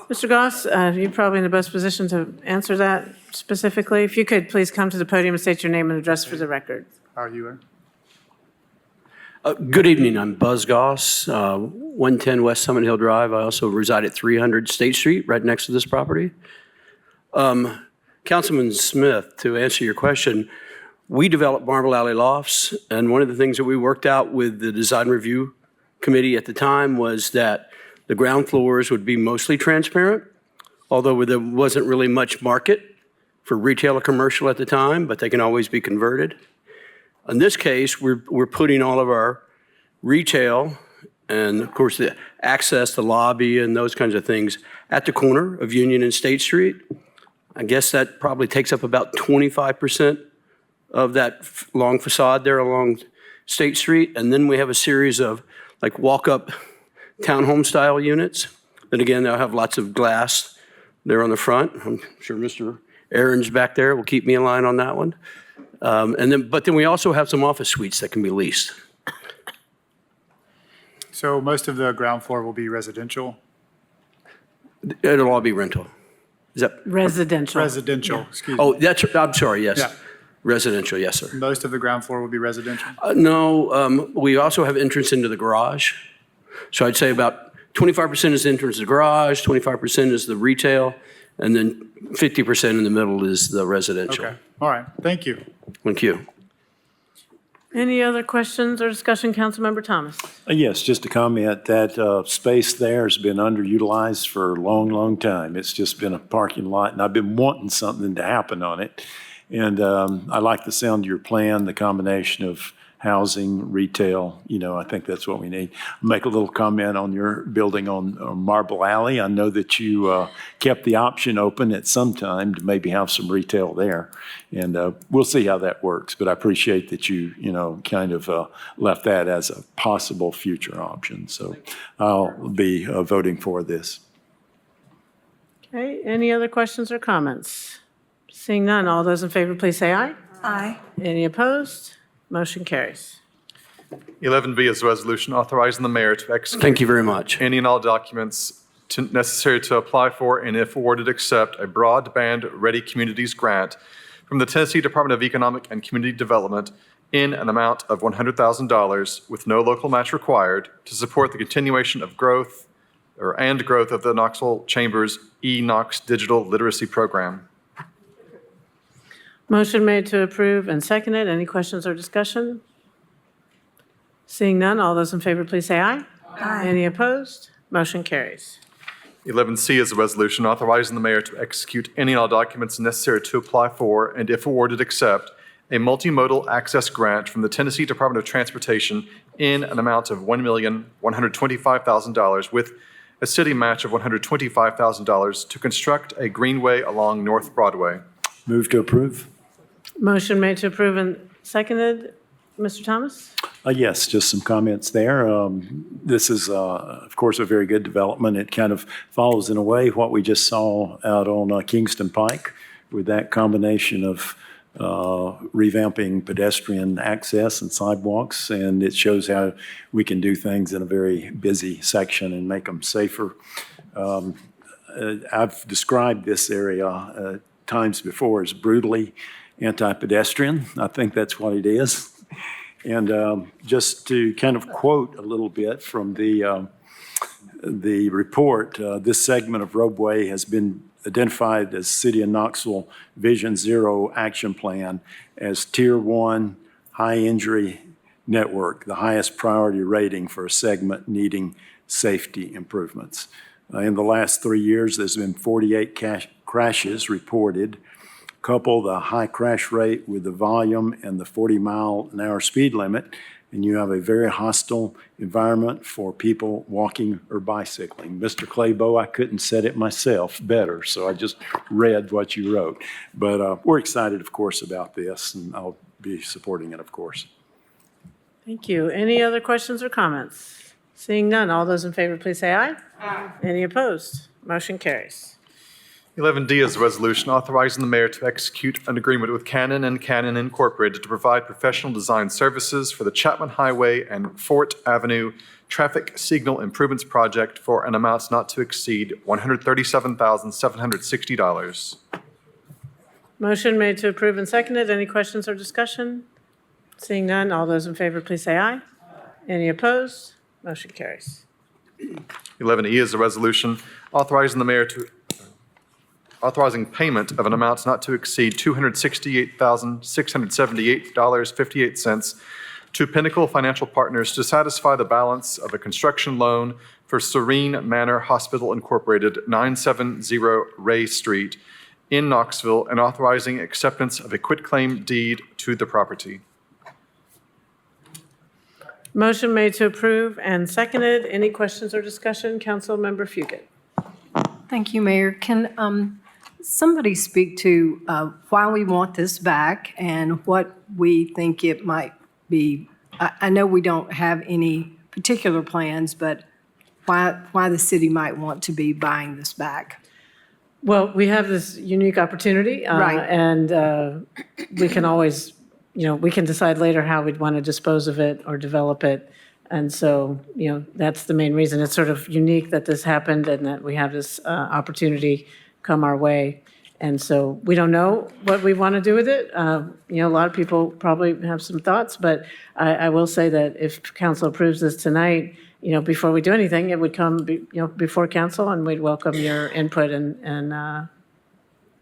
Mr. Goss, you're probably in the best position to answer that specifically. If you could please come to the podium and state your name and address for the record. How are you? Good evening. I'm Buzz Goss, 110 West Summit Hill Drive. I also reside at 300 State Street, right next to this property. Councilman Smith, to answer your question, we developed Marble Alley Lofts, and one of the things that we worked out with the design review committee at the time was that the ground floors would be mostly transparent, although there wasn't really much market for retail or commercial at the time, but they can always be converted. In this case, we're putting all of our retail and, of course, the access, the lobby, and those kinds of things at the corner of Union and State Street. I guess that probably takes up about 25% of that long facade there along State Street. And then we have a series of like walk-up townhome style units. And again, they'll have lots of glass there on the front. I'm sure Mr. Aaron's back there will keep me in line on that one. But then we also have some office suites that can be leased. So most of the ground floor will be residential? It'll all be rental. Is that? Residential. Residential, Yeah. excuse me. Oh, I'm sorry, yes. Yeah. Residential, yes, sir. Most of the ground floor will be residential? No, we also have entrance into the garage. So I'd say about 25% is the entrance to the garage, 25% is the retail, and then 50% in the middle is the residential. Okay, all right, thank you. Thank you. Any other questions or discussion, Councilmember Thomas? Yes, just a comment that space there has been underutilized for a long, long time. It's just been a parking lot, and I've been wanting something to happen on it. And I like the sound of your plan, the combination of housing, retail, I think that's what we need. Make a little comment on your building on Marble Alley. I know that you kept the option open at some time to maybe have some retail there. And we'll see how that works, but I appreciate that you, kind of left that as a possible future option. So I'll be voting for this. Okay, any other questions or comments? Seeing none, all those in favor, please say aye. Aye. Any opposed? Motion carries. 11B is a resolution authorizing the mayor to execute Thank you very much. any and all documents necessary to apply for and, if awarded, accept a broadband ready communities grant from the Tennessee Department of Economic and Community Development in an amount of $100,000 with no local match required to support the continuation of growth of the Knoxville Chamber's eKnox Digital Literacy Program. Motion made to approve and seconded. Any questions or discussion? Seeing none, all those in favor, please say aye. Aye. Any opposed? Motion carries. 11C is a resolution authorizing the mayor to execute any and all documents necessary to apply for, and if awarded, accept, a multimodal access grant from the Tennessee Department of Transportation in an amount of $1,125,000 with a city match of $125,000 to construct a greenway along North Broadway. Move to approve. Motion made to approve and seconded. Mr. Thomas? Yes, just some comments there. This is, of course, a very good development. It kind of follows in a way what we just saw out on Kingston Pike with that combination of revamping pedestrian access and sidewalks, and it shows how we can do things in a very busy section and make them safer. I've described this area times before as brutally anti-pedestrian. I think that's what it is. And just to kind of quote a little bit from the report, this segment of roadway has been identified as City of Knoxville Vision Zero Action Plan as Tier 1 High Injury Network, the highest priority rating for a segment needing safety improvements. In the last 3 years, there's been 48 crashes reported. Couple the high crash rate with the volume and the 40-mile-an-hour speed limit, and you have a very hostile environment for people walking or bicycling. Mr. Claybo, I couldn't said it myself better, so I just read what you wrote. But we're excited, of course, about this, and I'll be supporting it, of course. Thank you. Any other questions or comments? Seeing none, all those in favor, please say aye. Aye. Any opposed? Motion carries. 11D is a resolution authorizing the mayor to execute an agreement with Canon and Canon Incorporated to provide professional design services for the Chapman Highway and Fort Avenue Traffic Signal Improvements Project for an amount not to exceed $137,760. Motion made to approve and seconded. Any questions or discussion? Seeing none, all those in favor, please say aye. Any opposed? Motion carries. 11E is a resolution authorizing the mayor to authorizing payment of an amount not to exceed $268,678.58 to Pinnacle Financial Partners to satisfy the balance of a construction loan for Serene Manor Hospital Incorporated, 970 Ray Street in Knoxville, and authorizing acceptance of a quitclaim deed to the property. Motion made to approve and seconded. Any questions or discussion? Councilmember Fugit. Thank you, Mayor. Can somebody speak to why we want this back and what we think it might be? I know we don't have any particular plans, but why the city might want to be buying this back? Well, we have this unique opportunity. Right. And we can always, we can decide later how we'd want to dispose of it or develop it. And so, that's the main reason. It's sort of unique that this happened and that we have this opportunity come our way. And so we don't know what we want to do with it. A lot of people probably have some thoughts, but I will say that if council approves this tonight, before we do anything, it would come, before council, and we'd welcome your input and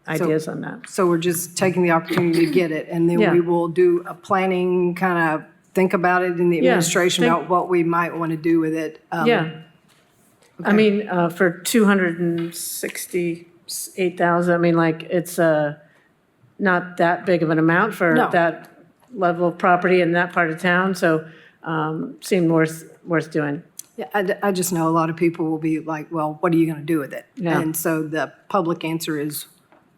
ideas on that. So we're just taking the opportunity to get it, and then Yeah. we will do a planning, kind of think about it in the Yeah, administration about what we might want to do with it. Yeah. I mean, for 268,000, I mean, it's not that big of an amount for No. that level of property in that part of town, so seemed worth doing. Yeah, I just know a lot of people will be like, well, what are you going to do with it? Yeah. And so the public answer is,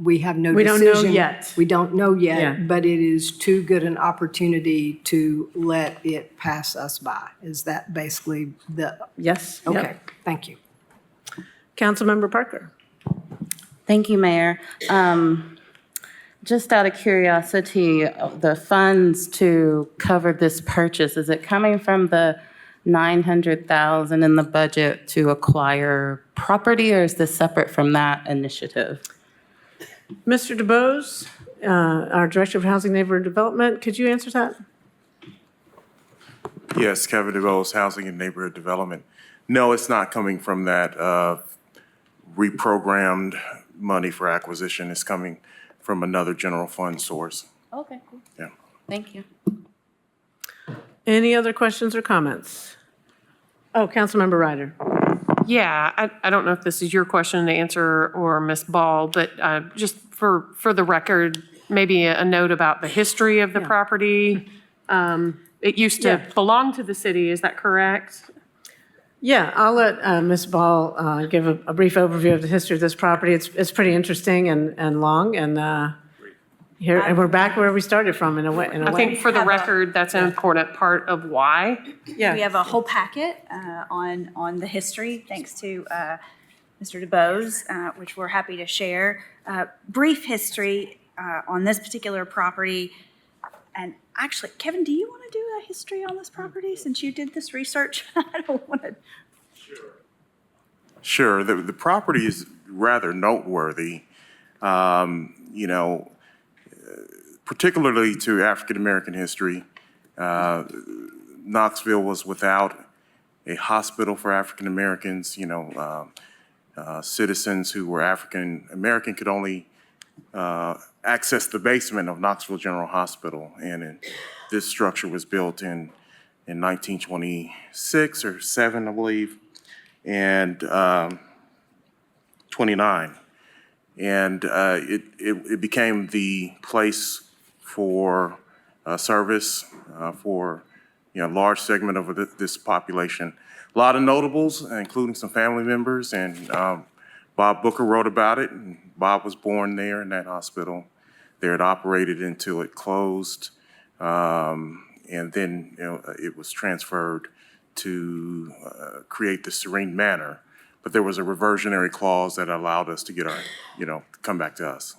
we have no We decision. don't know yet. We don't know Yeah. yet, but it is too good an opportunity to let it pass us by. Is that basically the? Yes. yep. Okay, thank you. Councilmember Parker. Thank you, Mayor. Just out of curiosity, the funds to cover this purchase, is it coming from the $900,000 in the budget to acquire property, or is this separate from that initiative? Mr. DeBose, our Director of Housing Neighborhood Development, could you answer that? Yes, Kevin DeBose, Housing and Neighborhood Development. No, it's not coming from that reprogrammed money for acquisition. It's coming from another general fund source. Okay, cool. Yeah. Thank you. Any other questions or comments? Oh, Councilmember Ryder. Yeah, I don't know if this is your question to answer or Ms. Ball, but just for the record, maybe a note about the history of the property. It used to belong to the city, is that correct? Yeah, I'll let Ms. Ball give a brief overview of the history of this property. It's pretty interesting and long, and we're back where we started from in a way. I think for the record, that's an important part of why. Yeah. We have a whole packet on the history, thanks to Mr. DeBose, which we're happy to share. Brief history on this particular property. And actually, Kevin, do you want to do a history on this property since you did this research? I don't want to. Sure. The property is rather noteworthy, particularly to African-American history. Knoxville was without a hospital for African-Americans. Citizens who were African-American could only access the basement of Knoxville General Hospital. And this structure was built in 1926 or 7, I believe, and 29. And it became the place for service for a large segment of this population. A lot of notables, including some family members, and Bob Booker wrote about it. And Bob was born there in that hospital. There it operated until it closed, and then it was transferred to create the Serene Manor. But there was a reversionary clause that allowed us to get our, come back to us.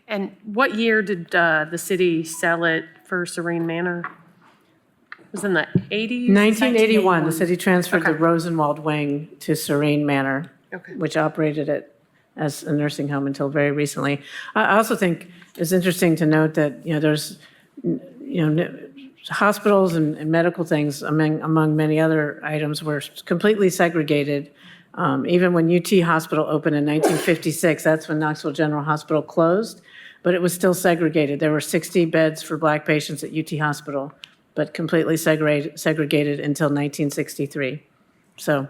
And what year did the city sell it for Serene Manor? It was in the 80s? 1981, the city transferred the Okay. Rosenwald wing to Serene Manor, Okay. which operated it as a nursing home until very recently. I also think it's interesting to note that, there's, hospitals and medical things, among many other items, were completely segregated. Even when UT Hospital opened in 1956, that's when Knoxville General Hospital closed, but it was still segregated. There were 60 beds for Black patients at UT Hospital, but completely segregated until 1963. So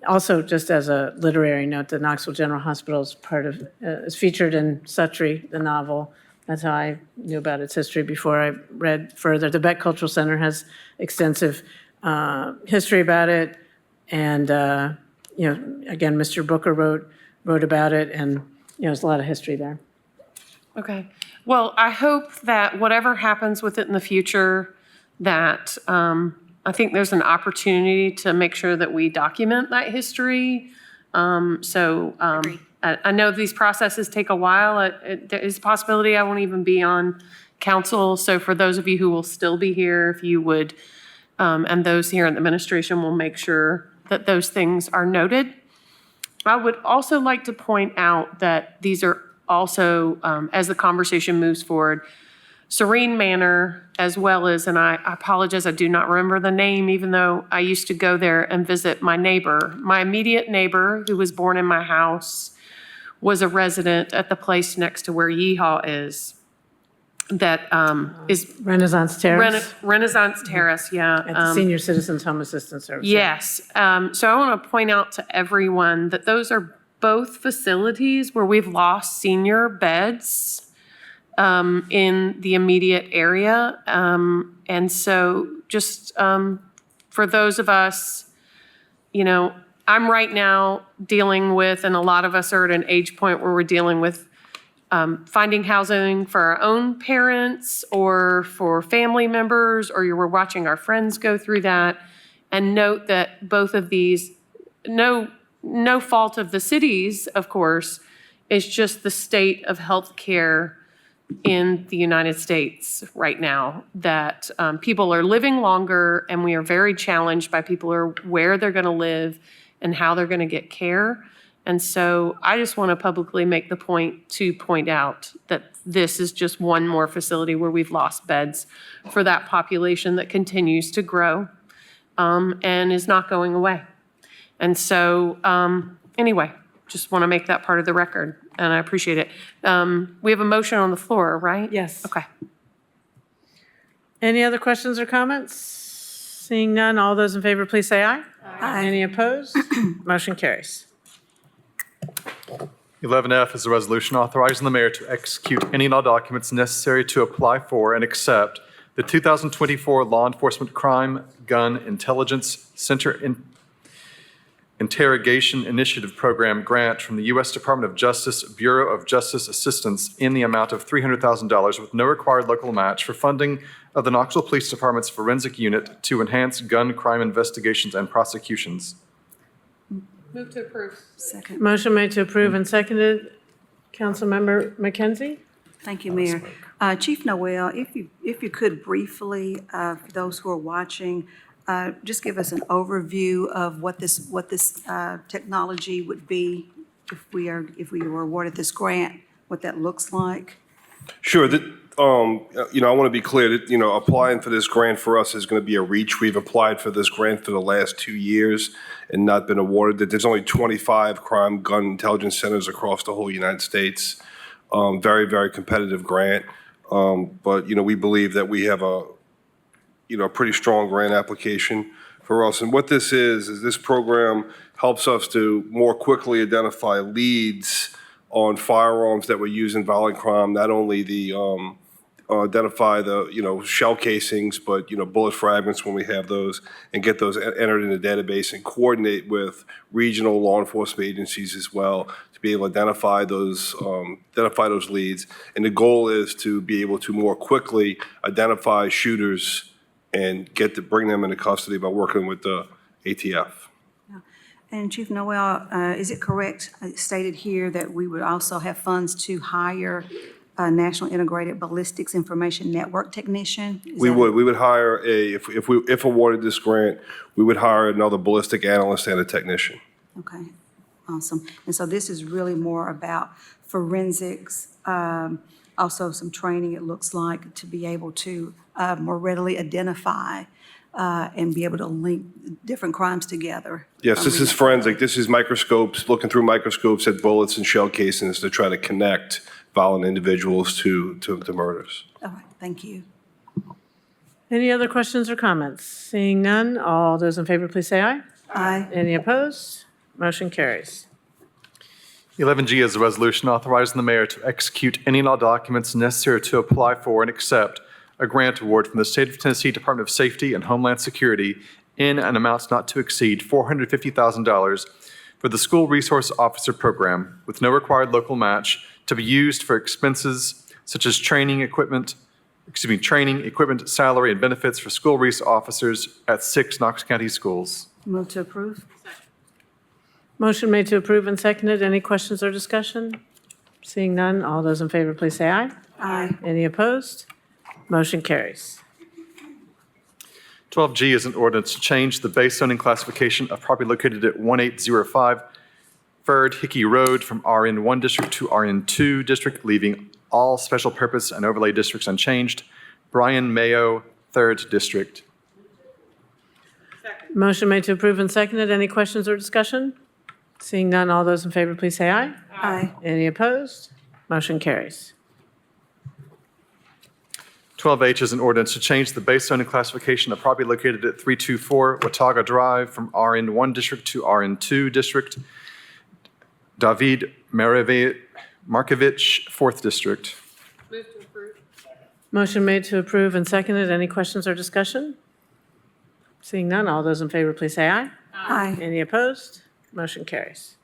also, just as a literary note, the Knoxville General Hospital is featured in Suttree, the novel. That's how I knew about its history before I read further. The Beck Cultural Center has extensive history about it, and again, Mr. Booker wrote about it, and there's a lot of history there. Okay. Well, I hope that whatever happens with it in the future, that I think there's an opportunity to make sure that we document that history. I know these processes take a while. There is a possibility I won't even be on council. So for those of you who will still be here, if you would, and those here in the administration will make sure that those things are noted. I would also like to point out that these are also, as the conversation moves forward, Serene Manor, as well as, and I apologize, I do not remember the name, even though I used to go there and visit my neighbor. My immediate neighbor, who was born in my house, was a resident at the place next to where Yeehaw is. That is Renaissance Terrace? Renaissance Terrace, yeah. At the Senior Citizens Home Assistance Service. Yes. So I want to point out to everyone that those are both facilities where we've lost senior beds in the immediate area. And so just for those of us, I'm right now dealing with, and a lot of us are at an age point where we're dealing with finding housing for our own parents or for family members, or we're watching our friends go through that. And note that both of these, no fault of the cities, of course, it's just the state of healthcare in the United States right now, that people are living longer, and we are very challenged by people where they're going to live and how they're going to get care. And so I just want to publicly make the point to point out that this is just one more facility where we've lost beds for that population that continues to grow and is not going away. And so anyway, just want to make that part of the record, and I appreciate it. We have a motion on the floor, right? Yes. Okay. Any other questions or comments? Seeing none, all those in favor, please say aye. Aye. Any opposed? Motion carries. 11F is a resolution authorizing the mayor to execute any and all documents necessary to apply for and accept the 2024 Law Enforcement Crime Gun Intelligence Center Interrogation Initiative Program grant from the U.S. Department of Justice Bureau of Justice Assistance in the amount of $300,000 with no required local match for funding of the Knoxville Police Department's forensic unit to enhance gun crime investigations and prosecutions. Move to approve. Second. Motion made to approve and seconded. Councilmember McKenzie? Thank you, Mayor. Chief Noel, if you could briefly, for those who are watching, just give us an overview of what this technology would be if we were awarded this grant, what that looks like. Sure. I want to be clear that, applying for this grant for us is going to be a reach. We've applied for this grant for the last 2 years and not been awarded it. There's only 25 crime gun intelligence centers across the whole United States. Very, very competitive grant. But, we believe that we have a pretty strong grant application for us. And what this is this program helps us to more quickly identify leads on firearms that were used in violent crime, not only identify the, shell casings, but, bullet fragments when we have those, and get those entered in the database and coordinate with regional law enforcement agencies as well to be able to identify those leads. And the goal is to be able to more quickly identify shooters and bring them into custody by working with the ATF. And Chief Noel, is it correct, stated here that we would also have funds to hire a National Integrated Ballistics Information Network technician? We would hire if awarded this grant, we would hire another ballistic analyst and a technician. Okay, awesome. And so this is really more about forensics, also some training, it looks like, to be able to more readily identify and be able to link different crimes together. Yes, this is forensic. This is microscopes, looking through microscopes at bullets and shell casings to try to connect violent individuals to murders. All right, thank you. Any other questions or comments? Seeing none, all those in favor, please say aye. Aye. Any opposed? Motion carries. 11G is a resolution authorizing the mayor to execute any and all documents necessary to apply for and accept a grant award from the State of Tennessee Department of Safety and Homeland Security in an amount not to exceed $450,000 for the School Resource Officer Program with no required local match to be used for expenses such as training, equipment, salary, and benefits for school resource officers at 6 Knox County schools. Move to approve. Motion made to approve and seconded. Any questions or discussion? Seeing none, all those in favor, please say aye. Aye. Any opposed? Motion carries. 12G is an ordinance to change the base zoning classification of property located at 1805 Third Hickey Road from RN1 district to RN2 district, leaving all special purpose and overlay districts unchanged. Brian Mayo, 3rd District. Motion made to approve and seconded. Any questions or discussion? Seeing none, all those in favor, please say aye. Aye. Any opposed? Motion carries. 12H is an ordinance to change the base zoning classification of property located at 324 Watauga Drive from RN1 district to RN2 district. David Markovich, 4th District. Move to approve. Motion made to approve and seconded. Any questions or discussion? Seeing none, all those in favor, please say aye. Aye. Any opposed? Motion carries.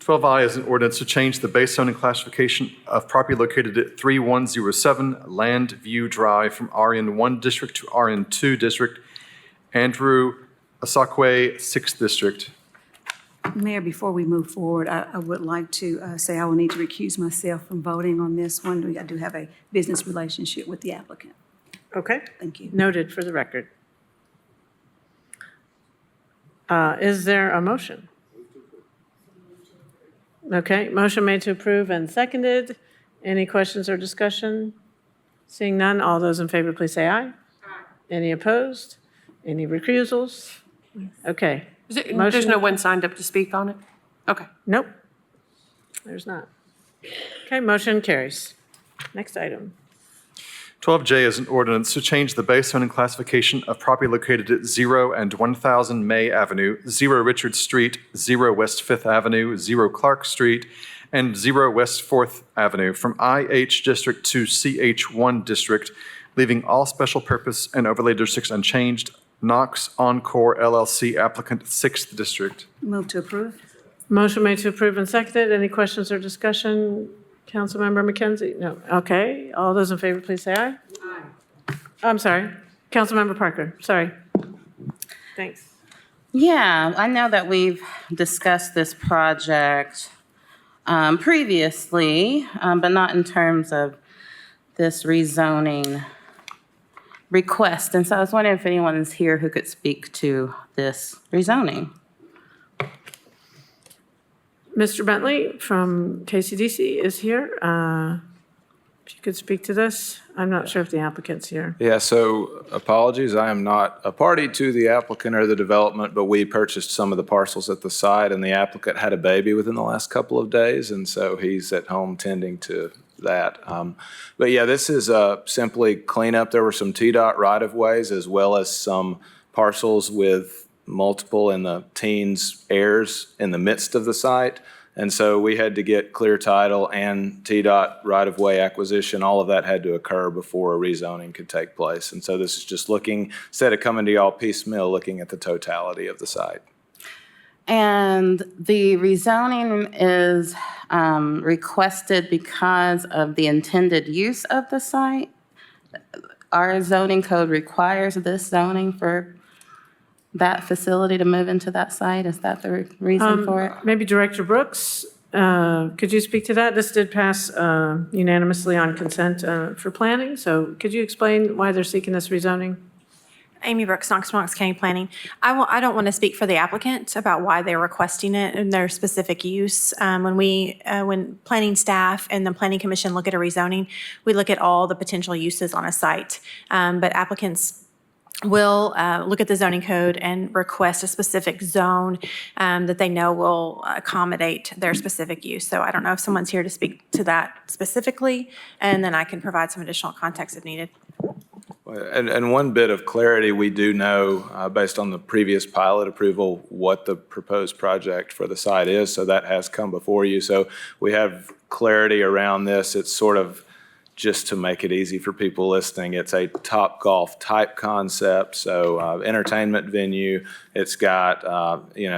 12I is an ordinance to change the base zoning classification of property located at 3107 Landview Drive from RN1 district to RN2 district. Andrew Asakwe, 6th District. Mayor, before we move forward, I would like to say I will need to recuse myself from voting on this one. I do have a business relationship with the applicant. Okay. Thank you. Noted for the record. Is there a motion? Okay, motion made to approve and seconded. Any questions or discussion? Seeing none, all those in favor, please say aye. Aye. Any opposed? Any recusals? Okay. There's Motion- no one signed up to speak on it? Okay. Nope. There's not. Okay, motion carries. Next item. 12J is an ordinance to change the base zoning classification of property located at 0 and 1000 May Avenue, 0 Richard Street, 0 West 5th Avenue, 0 Clark Street, and 0 West 4th Avenue from IH District to CH1 District, leaving all special purpose and overlay districts unchanged. Knox Encore LLC applicant, 6th District. Move to approve. Motion made to approve and seconded. Any questions or discussion? Councilmember McKenzie? No. Okay. All those in favor, please say aye. Aye. I'm sorry. Councilmember Parker, sorry. Thanks. Yeah, I know that we've discussed this project previously, but not in terms of this rezoning request. And so I was wondering if anyone is here who could speak to this rezoning. Mr. Bentley from KCDC is here. If you could speak to this. I'm not sure if the applicant's here. Yeah, so apologies, I am not a party to the applicant or the development, but we purchased some of the parcels at the site, and the applicant had a baby within the last couple of days, and so he's at home tending to that. But yeah, this is simply cleanup. There were some TDOT right-of-ways as well as some parcels with multiple in the teens heirs in the midst of the site. And so we had to get clear title and TDOT right-of-way acquisition. All of that had to occur before a rezoning could take place. And so this is just looking, instead of coming to y'all piecemeal, looking at the totality of the site. And the rezoning is requested because of the intended use of the site. Our zoning code requires this zoning for that facility to move into that site? Is that the reason for it? Maybe Director Brooks, could you speak to that? This did pass unanimously on consent for planning, so could you explain why they're seeking this rezoning? Amy Brooks, Knoxville County Planning. I don't want to speak for the applicant about why they're requesting it and their specific use. When planning staff and the planning commission look at a rezoning, we look at all the potential uses on a site. But applicants will look at the zoning code and request a specific zone that they know will accommodate their specific use. So I don't know if someone's here to speak to that specifically, and then I can provide some additional context if needed. And one bit of clarity, we do know, based on the previous pilot approval, what the proposed project for the site is. So that has come before you. So we have clarity around this. It's sort of, just to make it easy for people listening, it's a Topgolf type concept. So entertainment venue. It's got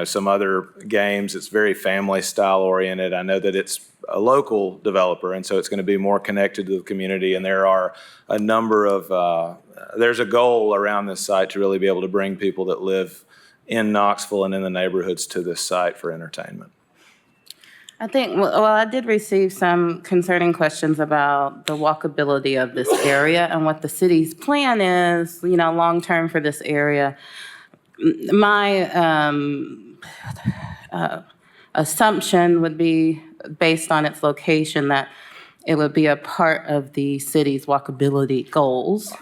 some other games. It's very family style oriented. I know that it's a local developer, and so it's going to be more connected to the community. And there are a number of there's a goal around this site to really be able to bring people that live in Knoxville and in the neighborhoods to this site for entertainment. I think, well, I did receive some concerning questions about the walkability of this area and what the city's plan is, long-term for this area. My assumption would be, based on its location, that it would be a part of the city's walkability goals.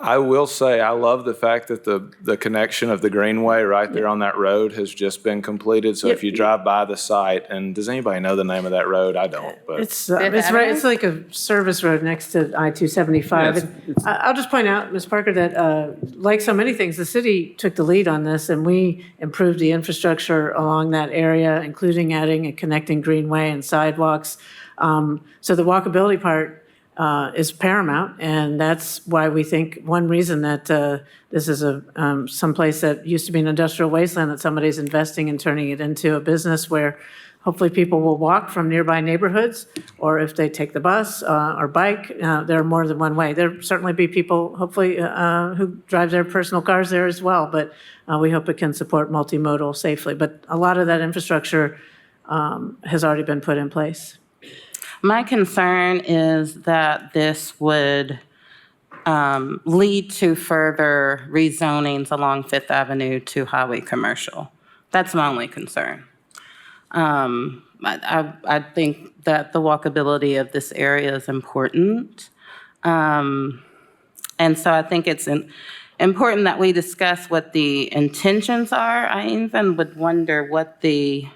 I will say, I love the fact that the connection of the greenway right there on that road has just been completed. So if you drive by the site, and does anybody know the name of that road? I don't, but. It's right, it's like a service road next to I-275. I'll just point out, Ms. Parker, that like so many things, the city took the lead on this, and we improved the infrastructure along that area, including adding a connecting greenway and sidewalks. So the walkability part is paramount, and that's why we think one reason that this is some place that used to be an industrial wasteland that somebody's investing in turning it into a business where hopefully people will walk from nearby neighborhoods, or if they take the bus or bike, there are more than one way. There'll certainly be people, hopefully, who drive their personal cars there as well, but we hope it can support multimodal safely. But a lot of that infrastructure has already been put in place. My concern is that this would lead to further rezonings along Fifth Avenue to highway commercial. That's my only concern. I think that the walkability of this area is important. And so I think it's important that we discuss what the intentions are. I even would wonder what the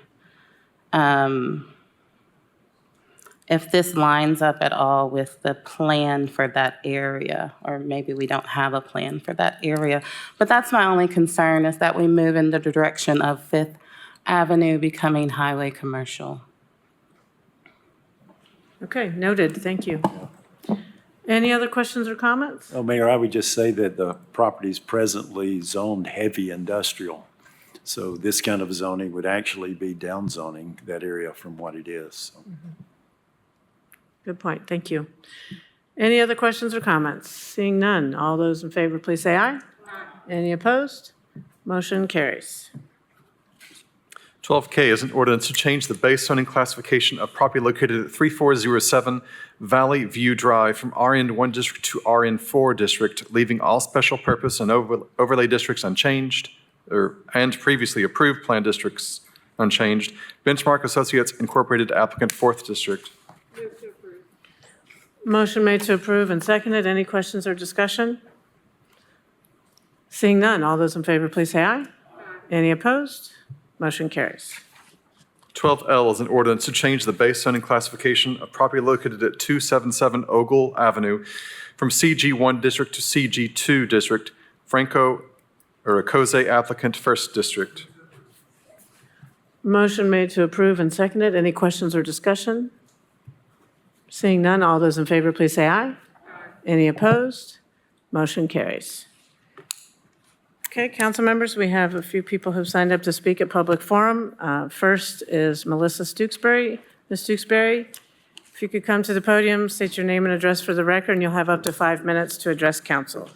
if this lines up at all with the plan for that area, or maybe we don't have a plan for that area. But that's my only concern, is that we move in the direction of Fifth Avenue becoming highway commercial. Okay, noted, thank you. Any other questions or comments? Oh, Mayor, I would just say that the property is presently zoned heavy industrial. So this kind of zoning would actually be downzoning that area from what it is. So. Good point, thank you. Any other questions or comments? Seeing none, all those in favor, please say aye. Any opposed? Motion carries. 12K is an ordinance to change the base zoning classification of property located at 3407 Valley View Drive from RN1 district to RN4 district, leaving all special purpose and overlay districts unchanged, and previously approved plan districts unchanged. Benchmark Associates Incorporated applicant 4th district. Motion made to approve and seconded. Any questions or discussion? Seeing none, all those in favor, please say aye. Any opposed? Motion carries. 12L is an ordinance to change the base zoning classification of property located at 277 Ogle Avenue from CG1 district to CG2 district. Franco Uracoze applicant 1st district. Motion made to approve and seconded. Any questions or discussion? Seeing none, all those in favor, please say aye. Any opposed? Motion carries. Okay, council members, we have a few people who've signed up to speak at public forum. First is Melissa Stooksbury. Ms. Stooksbury, if you could come to the podium, state your name and address for the record, and you'll have up to 5 minutes to address council.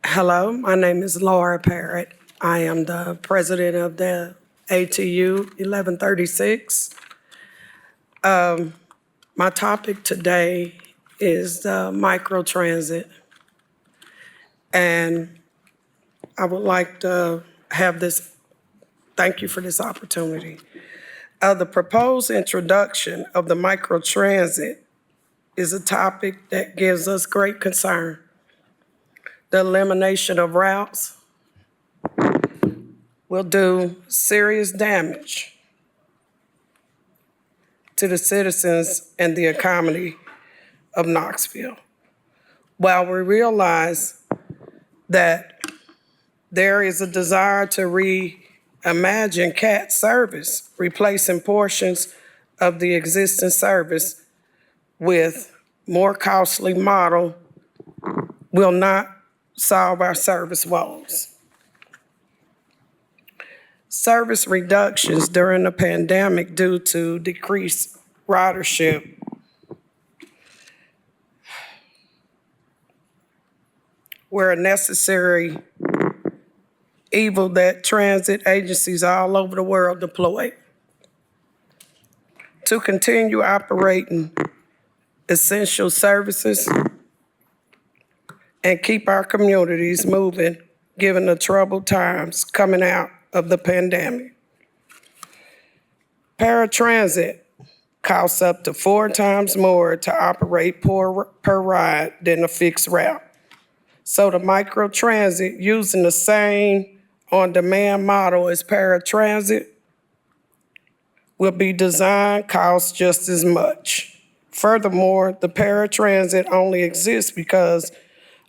Hello, my name is Laura Parrott. I am the president of the ATU 1136. My topic today is the microtransit. And I would like to have this, thank you for this opportunity. The proposed introduction of the microtransit is a topic that gives us great concern. The elimination of routes will do serious damage to the citizens and the economy of Knoxville. While we realize that there is a desire to reimagine CAT service, replacing portions of the existing service with more costly model will not solve our service woes. Service reductions during the pandemic due to decreased ridership were a necessary evil that transit agencies all over the world deployed to continue operating essential services and keep our communities moving, given the troubled times coming out of the pandemic. Paratransit costs up to 4 times more to operate per ride than a fixed route. So the microtransit, using the same on-demand model as paratransit, will be designed, cost just as much. Furthermore, the paratransit only exists because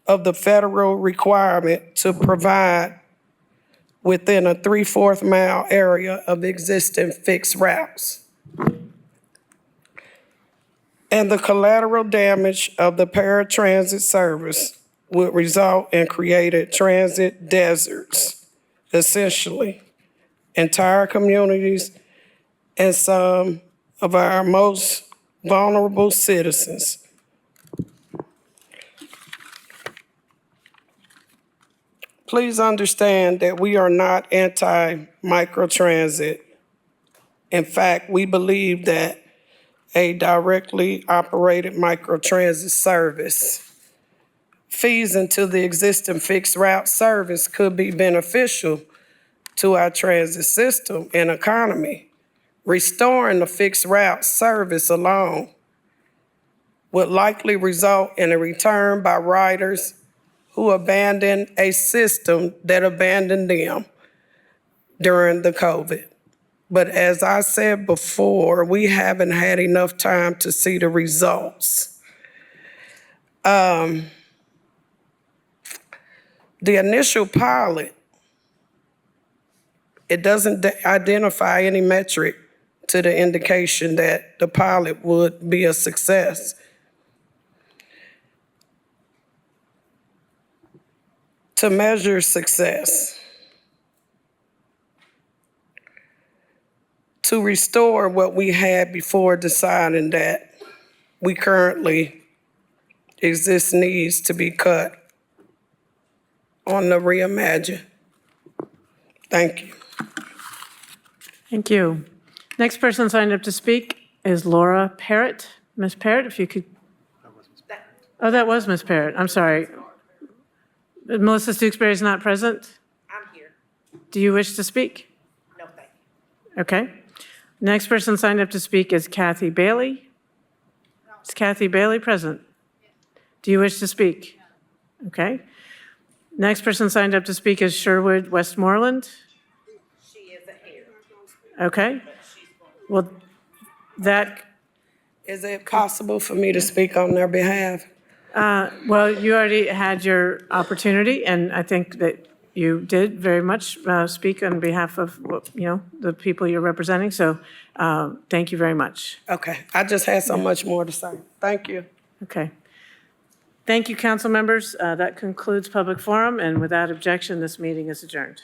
of the federal requirement to provide within a 3/4 mile area of existing fixed routes. And the collateral damage of the paratransit service would result in created transit deserts, essentially, entire communities and some of our most vulnerable citizens. Please understand that we are not anti-microtransit. In fact, we believe that a directly operated microtransit service feeds into the existing fixed route service could be beneficial to our transit system and economy. Restoring the fixed route service alone would likely result in a return by riders who abandoned a system that abandoned them during the COVID. But as I said before, we haven't had enough time to see the results. The initial pilot, it doesn't identify any metric to the indication that the pilot would be a success. To measure success, to restore what we had before deciding that we currently exist needs to be cut on the reimagine. Thank you. Thank you. Next person signed up to speak is Laura Parrott. Ms. Parrott, if you could. Oh, that was Ms. Parrott. I'm sorry. Melissa Stooksbury is not present? I'm here. Do you wish to speak? No, thank you. Okay. Next person signed up to speak is Kathy Bailey. Is Kathy Bailey present? Do you wish to speak? Okay. Next person signed up to speak is Sherwood Westmoreland. She isn't here. Okay. Well, that. Is it possible for me to speak on their behalf? Well, you already had your opportunity, and I think that you did very much speak on behalf of, the people you're representing. So thank you very much. Okay, I just had so much more to say. Thank you. Okay. Thank you, council members. That concludes public forum, and without objection, this meeting is adjourned.